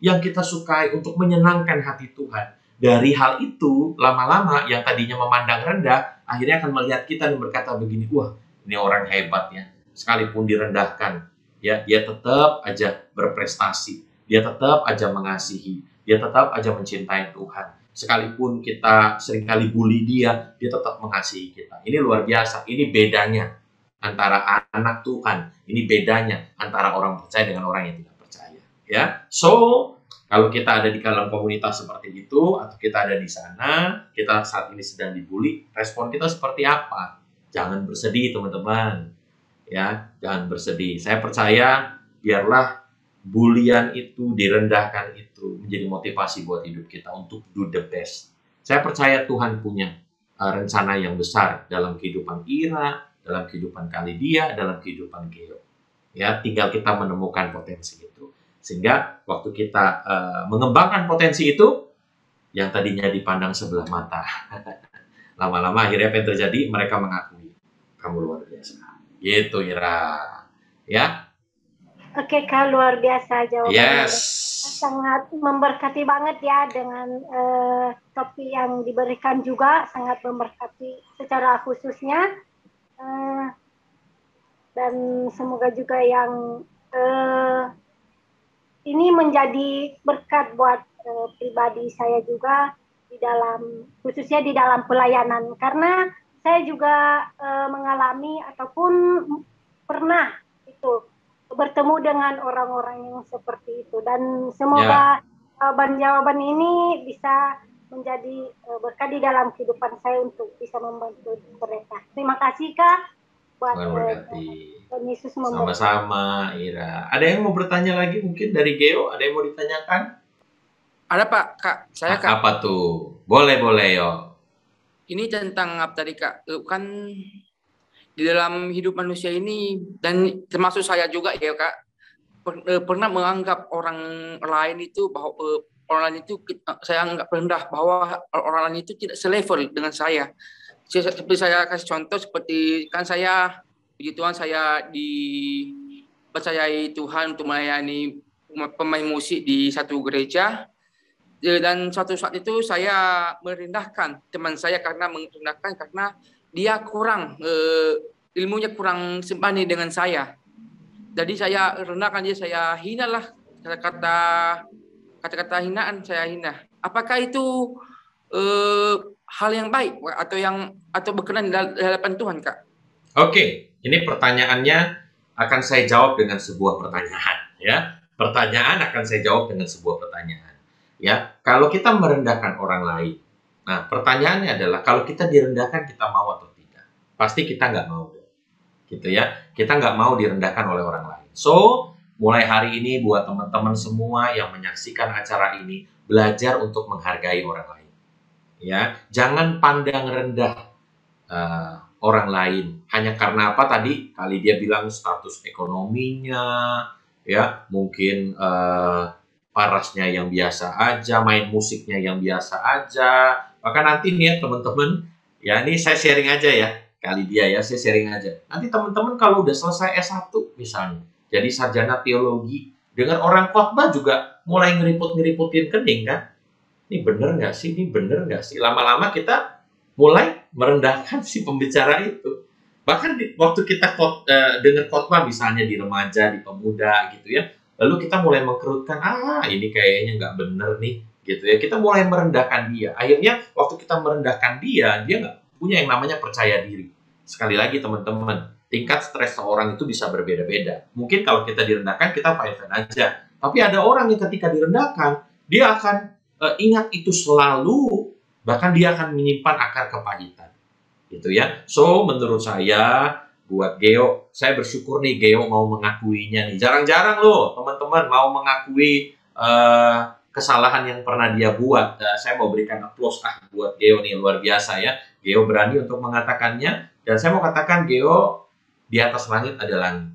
yang kita sukai, untuk menyenangkan hati Tuhan. Dari hal itu, lama-lama yang tadinya memandang rendah, akhirnya akan melihat kita dan berkata begini, wah, ini orang hebat ya. Sekalipun direndahkan, ya, dia tetap aja berprestasi. Dia tetap aja mengasihi. Dia tetap aja mencintai Tuhan. Sekalipun kita seringkali bully dia tetap mengasihi kita. Ini luar biasa. Ini bedanya antara anak Tuhan. Ini bedanya antara orang percaya dengan orang yang tidak percaya. Ya, so kalau kita ada di dalam komunitas seperti itu, atau kita ada di sana, kita saat ini sedang dibully, respon kita seperti apa? Jangan bersedih, teman-teman. Ya, jangan bersedih. Saya percaya biarlah bulian itu, direndahkan itu menjadi motivasi buat hidup kita untuk do the best. Saya percaya Tuhan punya rencana yang besar dalam kehidupan Ira, dalam kehidupan Kalidia, dalam kehidupan Geo. Ya, tinggal kita menemukan potensi itu. Sehingga waktu kita mengembangkan potensi itu, yang tadinya dipandang sebelah mata, lama-lama akhirnya apa yang terjadi? Mereka mengakui kamu luar biasa. Gitu, Ira. Ya. Oke, Kak, luar biasa jawabannya. Yes. Sangat memberkati banget ya dengan topik yang diberikan juga, sangat memberkati secara khususnya. Dan semoga juga yang ini menjadi berkat buat pribadi saya juga di dalam, khususnya di dalam pelayanan, karena saya juga mengalami ataupun pernah itu bertemu dengan orang-orang yang seperti itu, dan semoga jawaban-jawaban ini bisa menjadi berkat di dalam kehidupan saya untuk bisa membantu mereka. Terima kasih, Kak. Buat Yesus sama-sama, Ira. Ada yang mau bertanya lagi mungkin dari Geo? Ada yang mau ditanyakan? Ada, Pak. Kak, saya Kak. Apa tuh? Boleh yo. Ini tentang apa tadi, Kak? Kan di dalam hidup manusia ini, dan termasuk saya juga ya, Kak, pernah menganggap orang lain itu bahwa orang lain itu saya anggap rendah, bahwa orang lain itu tidak selevel dengan saya. Seperti saya kasih contoh, seperti kan saya, puji Tuhan, saya dipercayai Tuhan untuk melayani pemain musik di satu gereja, dan suatu saat itu saya merendahkan teman saya karena dia kurang ilmunya kurang sebanding dengan saya. Jadi saya rendahkan dia, saya hina lah, kata-kata hinaan saya hina. Apakah itu hal yang baik atau berkenan di hadapan Tuhan, Kak? Oke, ini pertanyaannya akan saya jawab dengan sebuah pertanyaan, ya. Pertanyaan akan saya jawab dengan sebuah pertanyaan, ya. Kalau kita merendahkan orang lain, nah pertanyaannya adalah kalau kita direndahkan kita mau atau tidak? Pasti kita nggak mau, gitu ya. Kita nggak mau direndahkan oleh orang lain. So, mulai hari ini buat teman-teman semua yang menyaksikan acara ini, belajar untuk menghargai orang lain. Ya, jangan pandang rendah orang lain hanya karena apa tadi kali dia bilang status ekonominya, ya mungkin parasnya yang biasa aja, main musiknya yang biasa aja. Maka nanti nih ya teman-teman, ya ini saya sharing aja ya, kali dia ya saya sharing aja. Nanti teman-teman kalau udah selesai S1 misalnya, jadi sarjana teologi, dengan orang khotbah juga mulai ngeriput-ngeriputin kening kan? Ini bener nggak sih? Ini bener nggak sih? Lama-lama kita mulai merendahkan si pembicara itu. Bahkan waktu kita dengar khotbah misalnya di remaja, di pemuda gitu ya, lalu kita mulai mengkerutkan, ini kayaknya nggak bener nih, gitu ya. Kita mulai merendahkan dia. Akhirnya waktu kita merendahkan dia nggak punya yang namanya percaya diri. Sekali lagi teman-teman, tingkat stres seorang itu bisa berbeda-beda. Mungkin kalau kita direndahkan, kita fine-fine aja. Tapi ada orang yang ketika direndahkan, dia akan ingat itu selalu, bahkan dia akan menyimpan akar kepahitan, gitu ya. So, menurut saya, buat Geo, saya bersyukur nih Geo mau mengakuinya nih. Jarang-jarang loh teman-teman mau mengakui kesalahan yang pernah dia buat. Saya mau berikan applause buat Geo nih, luar biasa ya. Geo berani untuk mengatakannya, dan saya mau katakan Geo, di atas langit ada langit.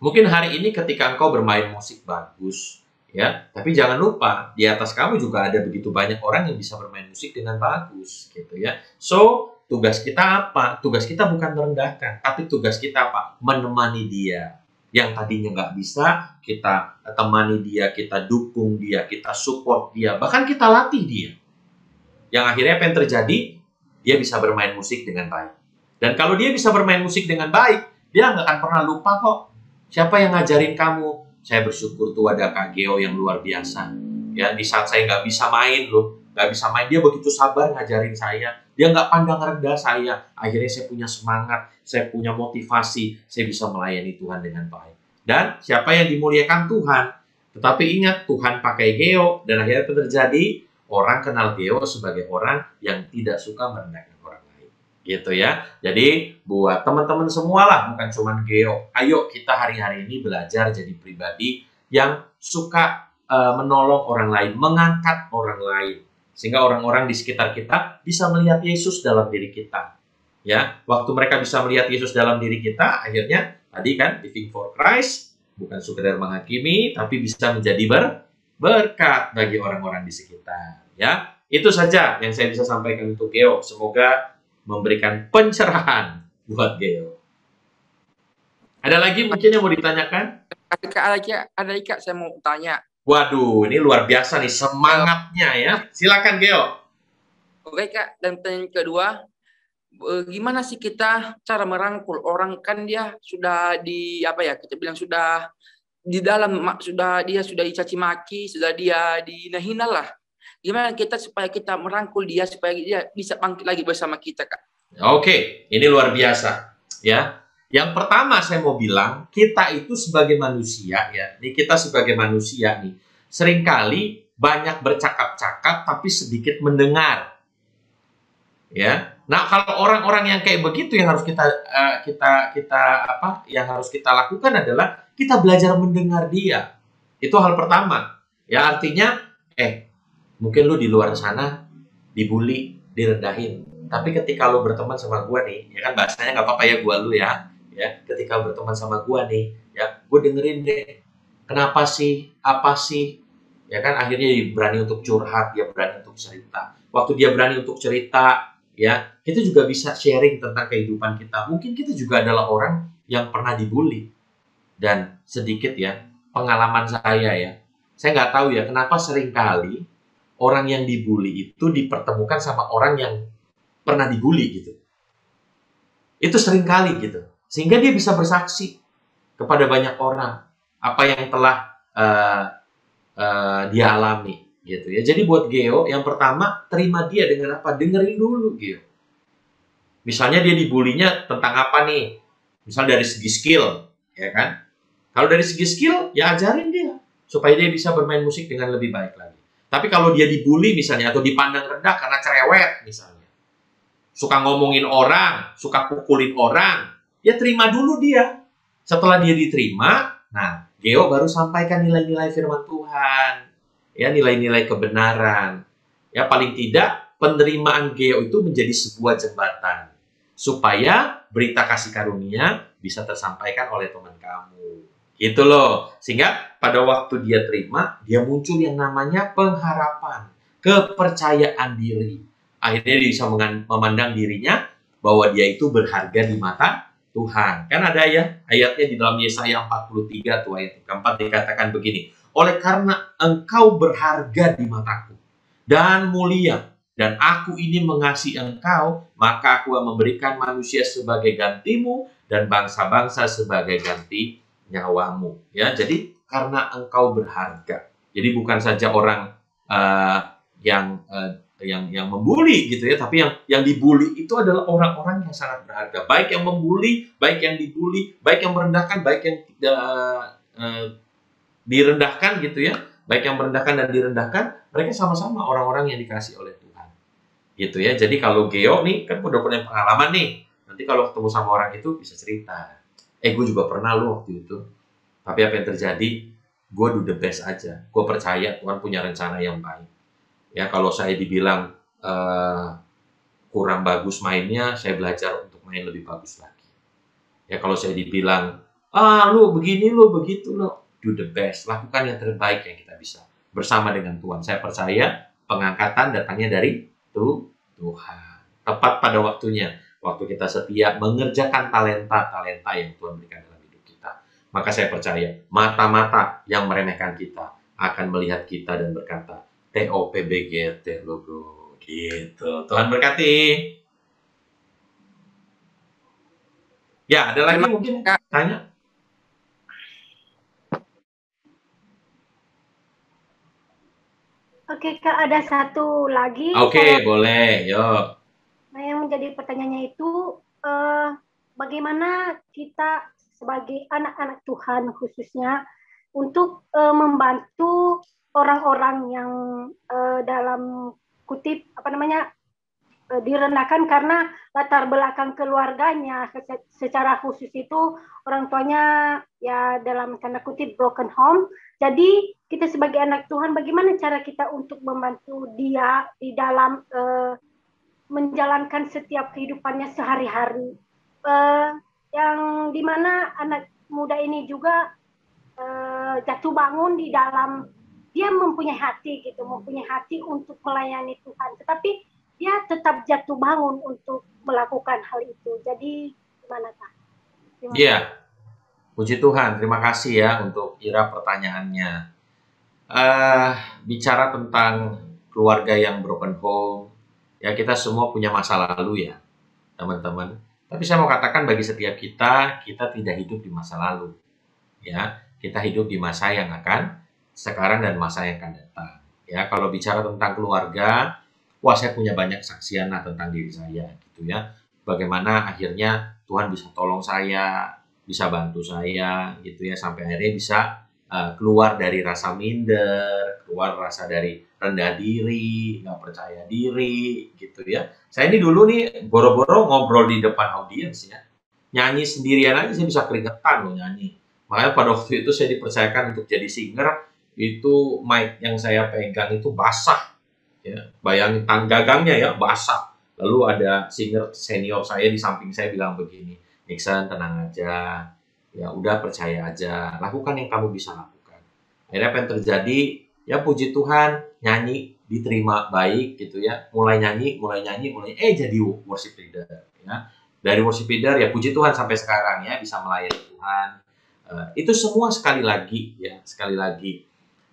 Mungkin hari ini ketika engkau bermain musik bagus, ya, tapi jangan lupa di atas kamu juga ada begitu banyak orang yang bisa bermain musik dengan bagus, gitu ya. So, tugas kita apa? Tugas kita bukan merendahkan, tapi tugas kita apa? Menemani dia. Yang tadinya nggak bisa, kita temani dia, kita dukung dia, kita support dia, bahkan kita latih dia. Yang akhirnya apa yang terjadi? Dia bisa bermain musik dengan baik. Dan kalau dia bisa bermain musik dengan baik, dia nggak akan pernah lupa kok. Siapa yang ngajarin kamu? Saya bersyukur tuh ada Kak Geo yang luar biasa. Ya, di saat saya nggak bisa main loh, nggak bisa main, dia begitu sabar ngajarin saya. Dia nggak pandang rendah saya. Akhirnya saya punya semangat, saya punya motivasi, saya bisa melayani Tuhan dengan baik. Dan siapa yang dimuliakan Tuhan? Tetapi ingat, Tuhan pakai Geo, dan akhirnya terjadi orang kenal Geo sebagai orang yang tidak suka merendahkan orang lain. gitu ya. Jadi buat teman-teman semua lah, bukan cuma Geo, ayo kita hari-hari ini belajar jadi pribadi yang suka menolong orang lain, mengangkat orang lain, sehingga orang-orang di sekitar kita bisa melihat Yesus dalam diri kita. Ya, waktu mereka bisa melihat Yesus dalam diri kita, akhirnya tadi kan living for Christ, bukan sekedar menghakimi, tapi bisa menjadi berkat bagi orang-orang di sekitar. Ya, itu saja yang saya bisa sampaikan untuk Geo. Semoga memberikan pencerahan buat Geo. Ada lagi mungkin yang mau ditanyakan? Ada lagi Kak, saya mau tanya. Waduh, ini luar biasa nih semangatnya ya. Silakan Geo. Oke Kak, dan pertanyaan kedua, gimana sih kita cara merangkul orang, kan dia sudah kita bilang sudah di dalam, dia sudah dicaci maki, sudah dia dihina lah. Gimana kita supaya kita merangkul dia supaya dia bisa bangkit lagi bersama kita Kak? Oke, ini luar biasa ya. Yang pertama saya mau bilang, kita itu sebagai manusia ya, ini kita sebagai manusia nih, seringkali banyak bercakap-cakap tapi sedikit mendengar. Ya. Nah, kalau orang-orang yang kayak begitu yang harus yang harus kita lakukan adalah kita belajar mendengar dia. Itu hal pertama. Ya, artinya mungkin lu di luar sana dibully, direndahin. Tapi ketika lu berteman sama gua nih, ya kan bahasanya nggak apa-apa ya gua lu ya. Ya, ketika berteman sama gua nih, ya, gua dengerin deh. Kenapa sih? Apa sih? Ya kan akhirnya dia berani untuk curhat, dia berani untuk cerita. Waktu dia berani untuk cerita, ya, kita juga bisa sharing tentang kehidupan kita. Mungkin kita juga adalah orang yang pernah dibully. Dan sedikit ya, pengalaman saya ya. Saya nggak tahu ya, kenapa seringkali orang yang dibully itu dipertemukan sama orang yang pernah dibully gitu. Itu seringkali gitu. Sehingga dia bisa bersaksi kepada banyak orang apa yang telah dia alami gitu ya. Jadi buat Geo, yang pertama terima dia dengan apa? Dengerin dulu Geo. Misalnya dia dibulinya tentang apa nih? Misal dari segi skill, ya kan? Kalau dari segi skill, ya ajarin dia supaya dia bisa bermain musik dengan lebih baik lagi. Tapi kalau dia dibully misalnya atau dipandang rendah karena cerewet misalnya, suka ngomongin orang, suka pukulin orang, ya terima dulu dia. Setelah dia diterima, nah Geo baru sampaikan nilai-nilai firman Tuhan, ya nilai-nilai kebenaran. Ya paling tidak penerimaan Geo itu menjadi sebuah jembatan supaya berita kasih karunia bisa tersampaikan oleh teman kamu. Gitu loh. Sehingga pada waktu dia terima, dia muncul yang namanya pengharapan, kepercayaan diri. Akhirnya dia bisa memandang dirinya bahwa dia itu berharga di mata Tuhan. Kan ada ya ayatnya di dalam Yesaya 43 tuh ayat keempat dikatakan begini. Oleh karena engkau berharga di mataku dan mulia, dan aku ini mengasihi engkau, maka aku akan memberikan manusia sebagai gantimu dan bangsa-bangsa sebagai ganti nyawamu. Ya, jadi karena engkau berharga. Jadi bukan saja orang yang membuli gitu ya, tapi yang dibuli itu adalah orang-orang yang sangat berharga. Baik yang membuli, baik yang dibuli, baik yang merendahkan, baik yang direndahkan gitu ya. Baik yang merendahkan dan direndahkan, mereka sama-sama orang-orang yang dikasih oleh Tuhan. Gitu ya. Jadi kalau Geo nih kan udah punya pengalaman nih. Nanti kalau ketemu sama orang itu bisa cerita. Gue juga pernah loh waktu itu. Tapi apa yang terjadi? Gue do the best aja. Gue percaya Tuhan punya rencana yang baik. Ya kalau saya dibilang kurang bagus mainnya, saya belajar untuk main lebih bagus lagi. Ya kalau saya dibilang, lu begini, lu begitu, lu do the best. Lakukan yang terbaik yang kita bisa. Bersama dengan Tuhan. Saya percaya pengangkatan datangnya dari Tuhan. Tepat pada waktunya. Waktu kita setia mengerjakan talenta-talenta yang Tuhan berikan dalam hidup kita. Maka saya percaya mata-mata yang meremehkan kita akan melihat kita dan berkata, TOPBGT lo bro, gitu. Tuhan berkati. Ya, ada lagi mungkin tanya? Oke Kak, ada satu lagi. Oke, boleh, yuk. Nah, yang menjadi pertanyaannya itu, bagaimana kita sebagai anak-anak Tuhan khususnya untuk membantu orang-orang yang dalam kutip direndahkan karena latar belakang keluarganya, secara khusus itu orang tuanya ya dalam tanda kutip broken home. Jadi kita sebagai anak Tuhan, bagaimana cara kita untuk membantu dia di dalam menjalankan setiap kehidupannya sehari-hari, yang dimana anak muda ini juga jatuh bangun di dalam, dia mempunyai hati gitu, mempunyai hati untuk melayani Tuhan, tetapi dia tetap jatuh bangun untuk melakukan hal itu. Jadi gimana Kak? Iya, puji Tuhan. Terima kasih ya untuk Ira pertanyaannya. Bicara tentang keluarga yang broken home, ya kita semua punya masa lalu ya, teman-teman. Tapi saya mau katakan bagi setiap kita tidak hidup di masa lalu. Ya, kita hidup di masa yang akan sekarang dan masa yang akan datang. Ya, kalau bicara tentang keluarga, wah saya punya banyak saksian tentang diri saya gitu ya. Bagaimana akhirnya Tuhan bisa tolong saya, bisa bantu saya gitu ya, sampai akhirnya bisa keluar dari rasa minder, keluar rasa dari rendah diri, nggak percaya diri gitu ya. Saya ini dulu nih boro-boro ngobrol di depan audiens ya. Nyanyi sendirian aja saya bisa keringetan loh nyanyi. Makanya pada waktu itu saya dipercayakan untuk jadi singer, itu mic yang saya pegang itu basah. Ya, bayangin gagangnya ya basah. Lalu ada singer senior saya di samping saya bilang begini, Nixon tenang aja, ya udah percaya aja, lakukan yang kamu bisa lakukan. Akhirnya apa yang terjadi? Ya puji Tuhan, nyanyi diterima baik gitu ya, mulai nyanyi, jadi worship leader. Ya. Dari worship leader ya puji Tuhan sampai sekarang ya bisa melayani Tuhan. Itu semua sekali lagi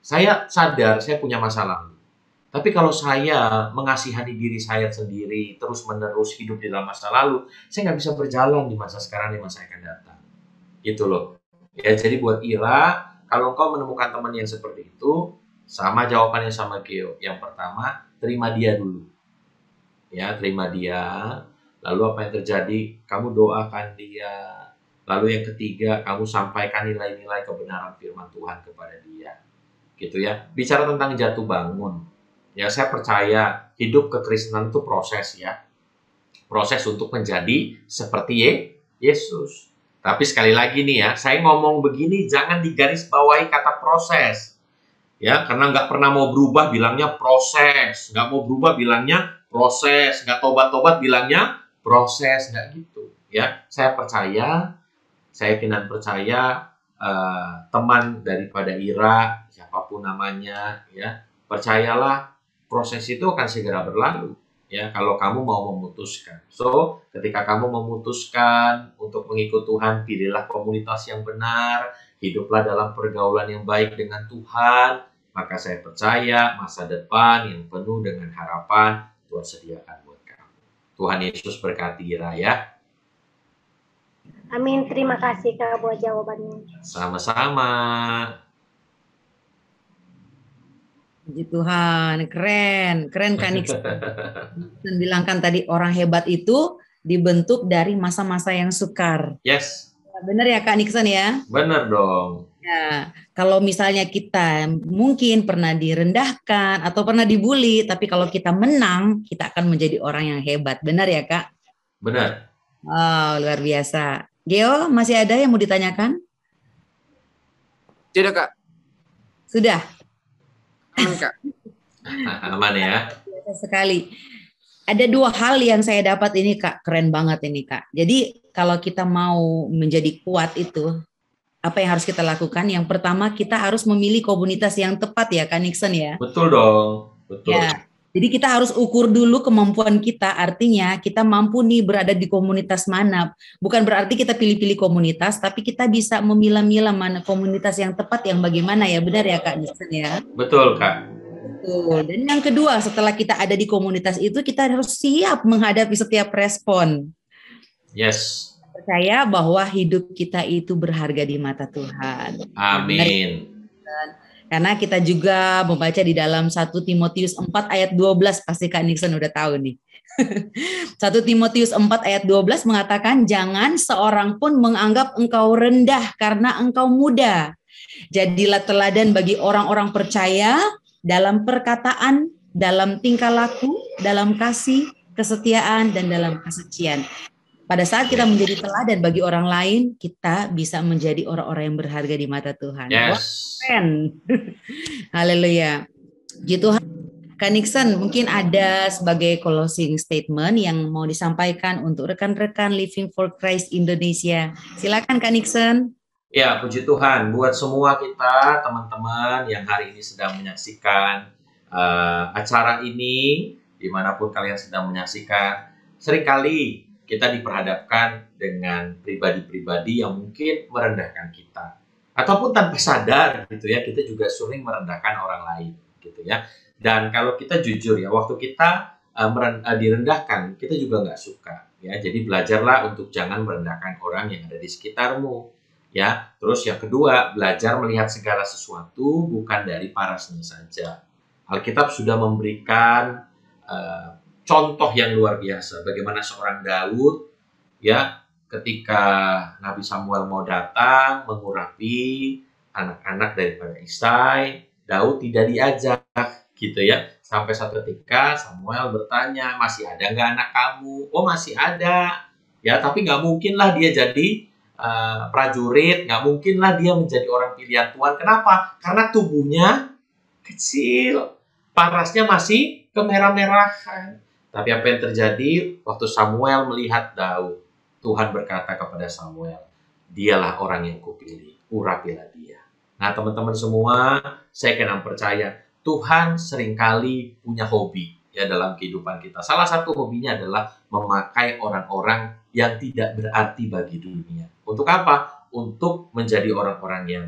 saya sadar saya punya masa lalu. Tapi kalau saya mengasihani diri saya sendiri, terus-menerus hidup di dalam masa lalu, saya nggak bisa berjalan di masa sekarang, di masa yang akan datang. Gitu loh. Ya, jadi buat Ira, kalau engkau menemukan teman yang seperti itu, sama jawabannya sama Geo. Yang pertama, terima dia dulu. Ya, terima dia. Lalu apa yang terjadi? Kamu doakan dia. Lalu yang ketiga, kamu sampaikan nilai-nilai kebenaran firman Tuhan kepada dia. Gitu ya. Bicara tentang jatuh bangun. Ya, saya percaya hidup kekristenan itu proses ya. Proses untuk menjadi seperti Yesus. Tapi sekali lagi nih ya, saya ngomong begini jangan digarisbawahi kata proses. Ya, karena nggak pernah mau berubah bilangnya proses. Nggak mau berubah bilangnya proses. Nggak tobat-tobat bilangnya proses. Nggak gitu. Ya, saya percaya, saya yakin percaya teman daripada Ira, siapapun namanya, ya percayalah proses itu akan segera berlalu ya kalau kamu mau memutuskan. So, ketika kamu memutuskan untuk mengikut Tuhan, pilihlah komunitas yang benar, hiduplah dalam pergaulan yang baik dengan Tuhan, maka saya percaya masa depan yang penuh dengan harapan Tuhan sediakan buat kamu. Tuhan Yesus berkati Ira ya. Amin, terima kasih Kak buat jawabannya. Sama-sama. Puji Tuhan, keren Kak Nixon. Dan bilang kan tadi orang hebat itu dibentuk dari masa-masa yang sukar. Yes. Benar ya Kak Nixon ya? Benar dong. Ya, kalau misalnya kita mungkin pernah direndahkan atau pernah dibully, tapi kalau kita menang, kita akan menjadi orang yang hebat. Benar ya Kak? Benar. Oh, luar biasa. Geo, masih ada yang mau ditanyakan? Tidak Kak. Sudah. Aman Kak. Aman ya. Biasa sekali. Ada dua hal yang saya dapat ini Kak, keren banget ini Kak. Jadi kalau kita mau menjadi kuat itu, apa yang harus kita lakukan? Yang pertama kita harus memilih komunitas yang tepat ya Kak Nixon ya. Betul dong, betul. Ya. Jadi kita harus ukur dulu kemampuan kita, artinya kita mampu nih berada di komunitas mana. Bukan berarti kita pilih-pilih komunitas, tapi kita bisa memilah-milah mana komunitas yang tepat yang bagaimana ya, benar ya Kak Nixon ya? Betul Kak. Betul. Dan yang kedua, setelah kita ada di komunitas itu, kita harus siap menghadapi setiap respon. Yes. Percaya bahwa hidup kita itu berharga di mata Tuhan. Amin. Karena kita juga membaca di dalam 1 Timotius 4 ayat 12, pasti Kak Nixon udah tahu nih. 1 Timotius 4 ayat 12 mengatakan, jangan seorang pun menganggap engkau rendah karena engkau muda. Jadilah teladan bagi orang-orang percaya dalam perkataan, dalam tingkah laku, dalam kasih, kesetiaan, dan dalam kesucian. Pada saat kita menjadi teladan bagi orang lain, kita bisa menjadi orang-orang yang berharga di mata Tuhan. Yes. Keren. Haleluya. Puji Tuhan. Kak Nixon, mungkin ada sebagai closing statement yang mau disampaikan untuk rekan-rekan Living for Christ Indonesia. Silakan Kak Nixon. Ya, puji Tuhan. Buat semua kita, teman-teman yang hari ini sedang menyaksikan acara ini, dimanapun kalian sedang menyaksikan, seringkali kita diperhadapkan dengan pribadi-pribadi yang mungkin merendahkan kita. Ataupun tanpa sadar gitu ya, kita juga sering merendahkan orang lain gitu ya. Dan kalau kita jujur ya, waktu kita direndahkan, kita juga nggak suka ya. Jadi belajarlah untuk jangan merendahkan orang yang ada di sekitarmu ya. Terus yang kedua, belajar melihat segala sesuatu bukan dari parasnya saja. Alkitab sudah memberikan contoh yang luar biasa. Bagaimana seorang Daud ya, ketika Nabi Samuel mau datang mengurapi anak-anak daripada Isai, Daud tidak diajak gitu ya. Sampai satu ketika Samuel bertanya, masih ada nggak anak kamu? Oh, masih ada ya, tapi nggak mungkin lah dia jadi prajurit, nggak mungkin lah dia menjadi orang pilihan Tuhan. Kenapa? Karena tubuhnya kecil, parasnya masih kemerah-merahan. Tapi apa yang terjadi waktu Samuel melihat Daud? Tuhan berkata kepada Samuel, dialah orang yang kupilih, urapilah dia. Nah teman-teman semua, saya kenal percaya Tuhan seringkali punya hobi ya dalam kehidupan kita. Salah satu hobinya adalah memakai orang-orang yang tidak berarti bagi dunia. Untuk apa? Untuk menjadi orang-orang yang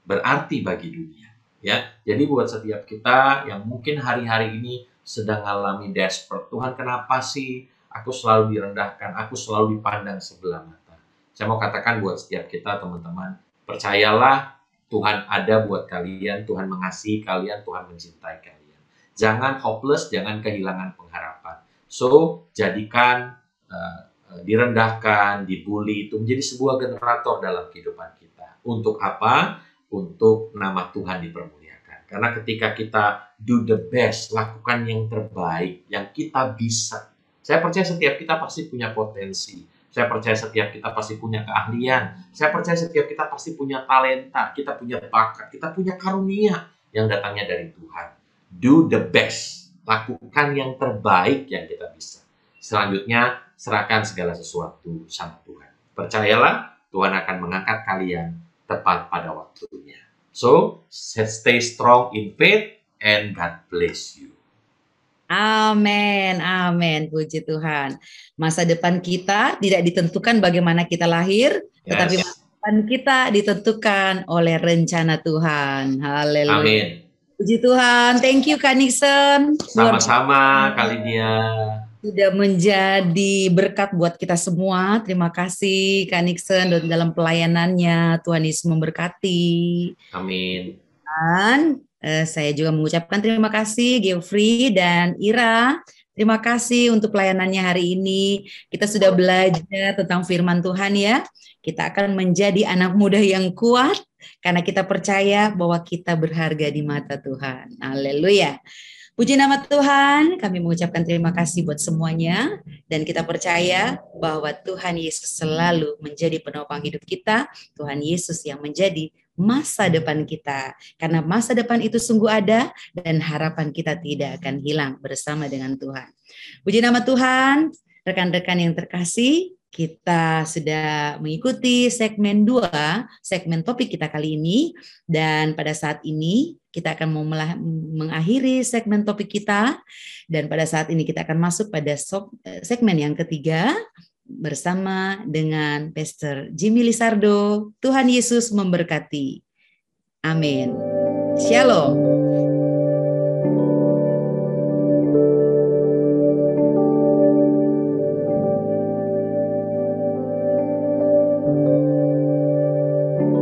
berarti bagi dunia. Ya, jadi buat setiap kita yang mungkin hari-hari ini sedang alami desperate, Tuhan kenapa sih aku selalu direndahkan, aku selalu dipandang sebelah mata. Saya mau katakan buat setiap kita teman-teman, percayalah Tuhan ada buat kalian, Tuhan mengasihi kalian, Tuhan mencintai kalian. Jangan hopeless, jangan kehilangan pengharapan. So, jadikan direndahkan, dibully itu menjadi sebuah generator dalam kehidupan kita. Untuk apa? Untuk nama Tuhan dipermuliakan. Karena ketika kita do the best, lakukan yang terbaik, yang kita bisa. Saya percaya setiap kita pasti punya potensi. Saya percaya setiap kita pasti punya keahlian. Saya percaya setiap kita pasti punya talenta. Kita punya bakat. Kita punya karunia yang datangnya dari Tuhan. Do the best. Lakukan yang terbaik yang kita bisa. Selanjutnya, serahkan segala sesuatu sama Tuhan. Percayalah, Tuhan akan mengangkat kalian tepat pada waktunya. So, stay strong in faith and God bless you. Amin, amin, puji Tuhan. Masa depan kita tidak ditentukan bagaimana kita lahir, tetapi masa depan kita ditentukan oleh rencana Tuhan. Haleluya. Amin. Puji Tuhan. Thank you Kak Nixon. Sama-sama Kak Lydia. Sudah menjadi berkat buat kita semua. Terima kasih Kak Nixon dalam pelayanannya. Tuhan Yesus memberkati. Amin. Dan saya juga mengucapkan terima kasih Geoffrey dan Ira. Terima kasih untuk pelayanannya hari ini. Kita sudah belajar tentang firman Tuhan ya. Kita akan menjadi anak muda yang kuat karena kita percaya bahwa kita berharga di mata Tuhan. Haleluya. Puji nama Tuhan, kami mengucapkan terima kasih buat semuanya. Dan kita percaya bahwa Tuhan Yesus selalu menjadi penopang hidup kita. Tuhan Yesus yang menjadi masa depan kita. Karena masa depan itu sungguh ada dan harapan kita tidak akan hilang bersama dengan Tuhan. Puji nama Tuhan, rekan-rekan yang terkasih, kita sudah mengikuti segmen 2, segmen topik kita kali ini. Dan pada saat ini kita akan mengakhiri segmen topik kita. Dan pada saat ini kita akan masuk pada segmen yang ketiga bersama dengan Pastor Jimmy Lizardo. Tuhan Yesus memberkati. Amin. Shalom.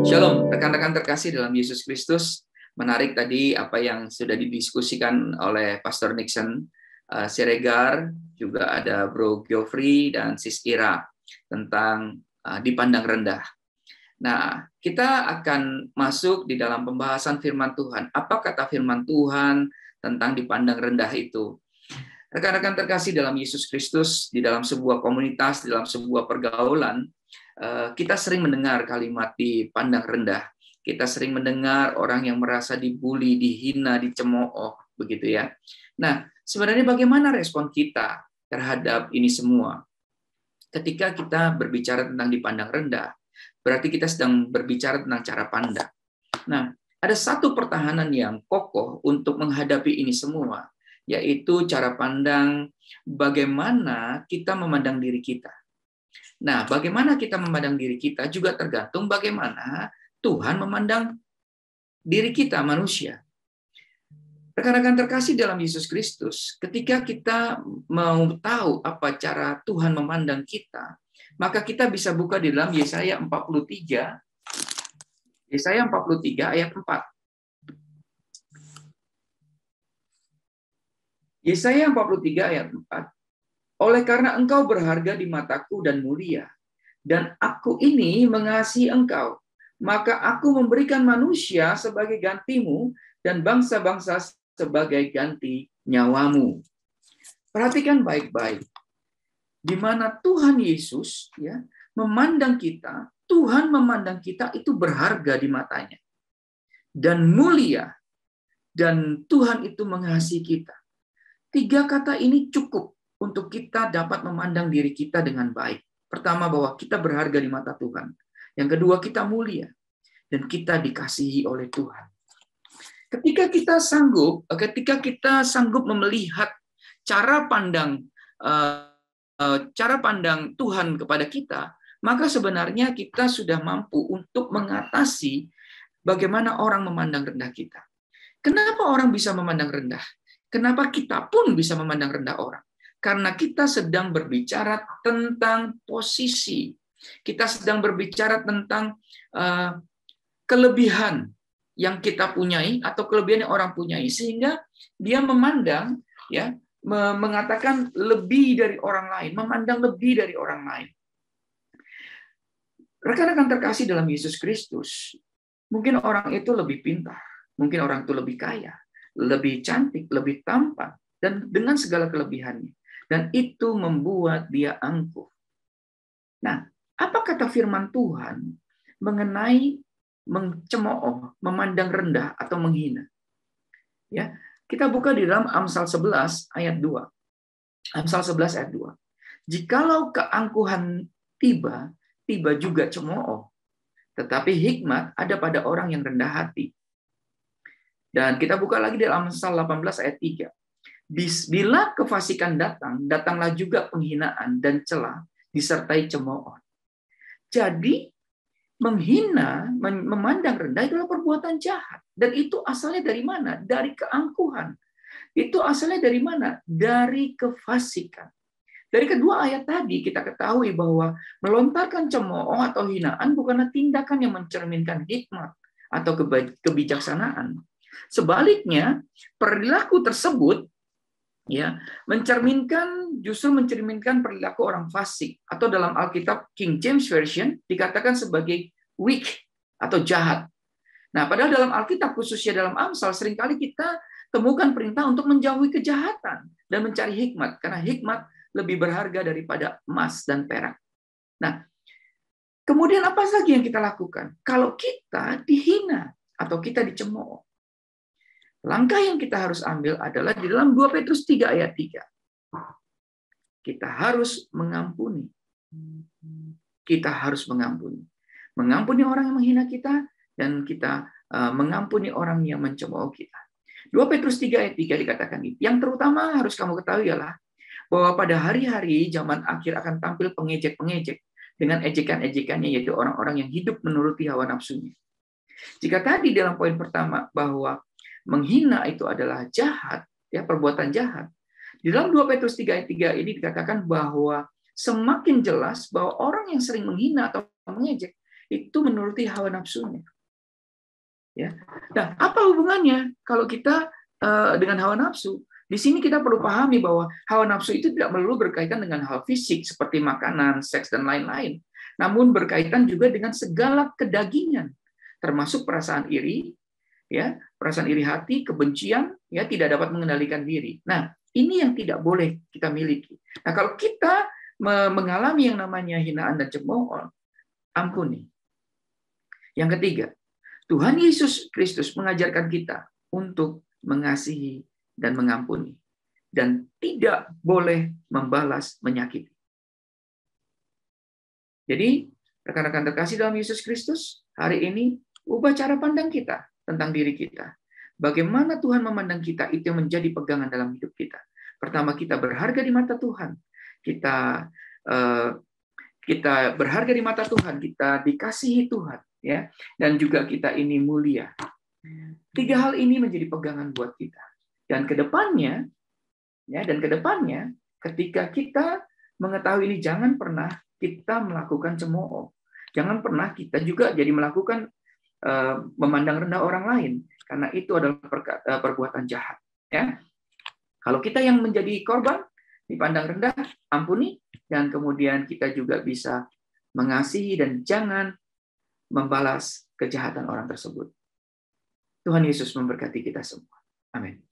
Shalom, rekan-rekan terkasih dalam Yesus Kristus. Menarik tadi apa yang sudah didiskusikan oleh Pastor Nixon Siregar, juga ada Bro Geoffrey dan Sis Ira tentang dipandang rendah. Nah, kita akan masuk di dalam pembahasan firman Tuhan. Apa kata firman Tuhan tentang dipandang rendah itu? Rekan-rekan terkasih dalam Yesus Kristus, di dalam sebuah komunitas, di dalam sebuah pergaulan, kita sering mendengar kalimat dipandang rendah. Kita sering mendengar orang yang merasa dibully, dihina, dicemooh, begitu ya. Nah, sebenarnya bagaimana respon kita terhadap ini semua? Ketika kita berbicara tentang dipandang rendah, berarti kita sedang berbicara tentang cara pandang. Nah, ada satu pertahanan yang kokoh untuk menghadapi ini semua, yaitu cara pandang bagaimana kita memandang diri kita. Nah, bagaimana kita memandang diri kita juga tergantung bagaimana Tuhan memandang diri kita, manusia. Rekan-rekan terkasih dalam Yesus Kristus, ketika kita mau tahu apa cara Tuhan memandang kita, maka kita bisa buka di dalam Yesaya 43, Yesaya 43 ayat 4. Yesaya 43 ayat 4. Oleh karena engkau berharga di mataku dan mulia, dan aku ini mengasihi engkau, maka aku memberikan manusia sebagai gantimu dan bangsa-bangsa sebagai ganti nyawamu. Perhatikan baik-baik. Di mana Tuhan Yesus ya memandang kita, Tuhan memandang kita itu berharga di matanya. Dan mulia. Dan Tuhan itu mengasihi kita. 3 kata ini cukup untuk kita dapat memandang diri kita dengan baik. Pertama, bahwa kita berharga di mata Tuhan. Yang kedua, kita mulia. Dan kita dikasihi oleh Tuhan. Ketika kita sanggup melihat cara pandang Tuhan kepada kita, maka sebenarnya kita sudah mampu untuk mengatasi bagaimana orang memandang rendah kita. Kenapa orang bisa memandang rendah? Kenapa kita pun bisa memandang rendah orang? Karena kita sedang berbicara tentang posisi. Kita sedang berbicara tentang kelebihan yang kita punyai atau kelebihan yang orang punyai, sehingga dia memandang, ya, mengatakan lebih dari orang lain, memandang lebih dari orang lain. Rekan-rekan terkasih dalam Yesus Kristus, mungkin orang itu lebih pintar, mungkin orang itu lebih kaya, lebih cantik, lebih tampan, dan dengan segala kelebihannya. Dan itu membuat dia angkuh. Nah, apa kata firman Tuhan mengenai mencemooh, memandang rendah, atau menghina? Ya, kita buka di dalam Amsal 11 ayat 2. Amsal 11 ayat 2. Jikalau keangkuhan tiba juga cemooh, tetapi hikmat ada pada orang yang rendah hati. Dan kita buka lagi di dalam Amsal 18 ayat 3. Bila kefasikan datanglah juga penghinaan dan celah disertai cemooh. Jadi menghina, memandang rendah adalah perbuatan jahat. Dan itu asalnya dari mana? Dari keangkuhan. Itu asalnya dari mana? Dari kefasikan. Dari kedua ayat tadi kita ketahui bahwa melontarkan cemooh atau hinaan bukanlah tindakan yang mencerminkan hikmat atau kebijaksanaan. Sebaliknya, perilaku tersebut ya justru mencerminkan perilaku orang fasik, atau dalam Alkitab King James Version dikatakan sebagai weak atau jahat. Nah, padahal dalam Alkitab, khususnya dalam Amsal, seringkali kita temukan perintah untuk menjauhi kejahatan dan mencari hikmat, karena hikmat lebih berharga daripada emas dan perak. Nah, kemudian apa lagi yang kita lakukan kalau kita dihina atau kita dicemooh? Langkah yang kita harus ambil adalah di dalam 2 Petrus 3 ayat 3. Kita harus mengampuni. Kita harus mengampuni. Mengampuni orang yang menghina kita, dan kita mengampuni orang yang mencemooh kita. 2 Petrus 3 ayat 3 dikatakan gitu. Yang terutama harus kamu ketahui ialah bahwa pada hari-hari zaman akhir akan tampil pengejek-pengejek dengan ejekan-ejekannya, yaitu orang-orang yang hidup menuruti hawa nafsunya. Jika tadi dalam poin pertama bahwa menghina itu adalah jahat, ya, perbuatan jahat. Di dalam 2 Petrus 3 ayat 3 ini dikatakan bahwa semakin jelas bahwa orang yang sering menghina atau mengejek itu menuruti hawa nafsunya. Ya. Nah, apa hubungannya kalau kita dengan hawa nafsu? Di sini kita perlu pahami bahwa hawa nafsu itu tidak melulu berkaitan dengan hal fisik seperti makanan, seks, dan lain-lain. Namun berkaitan juga dengan segala kedagingan, termasuk perasaan iri, ya, perasaan iri hati, kebencian, ya, tidak dapat mengendalikan diri. Nah, Ini yang tidak boleh kita miliki. Nah, kalau kita mengalami yang namanya hinaan dan cemooh, ampuni. Yang ketiga, Tuhan Yesus Kristus mengajarkan kita untuk mengasihi dan mengampuni. Dan tidak boleh membalas menyakiti. Jadi, rekan-rekan terkasih dalam Yesus Kristus, hari ini ubah cara pandang kita tentang diri kita. Bagaimana Tuhan memandang kita, itu yang menjadi pegangan dalam hidup kita. Pertama, kita berharga di mata Tuhan. Kita berharga di mata Tuhan, kita dikasihi Tuhan, ya, dan juga kita ini mulia. 3 hal ini menjadi pegangan buat kita. Dan kedepannya, ketika kita mengetahui ini, jangan pernah kita melakukan cemooh. Jangan pernah kita juga jadi melakukan memandang rendah orang lain, karena itu adalah perbuatan jahat. Ya, kalau kita yang menjadi korban dipandang rendah, ampuni, dan kemudian kita juga bisa mengasihi dan jangan membalas kejahatan orang tersebut. Tuhan Yesus memberkati kita semua. Amin.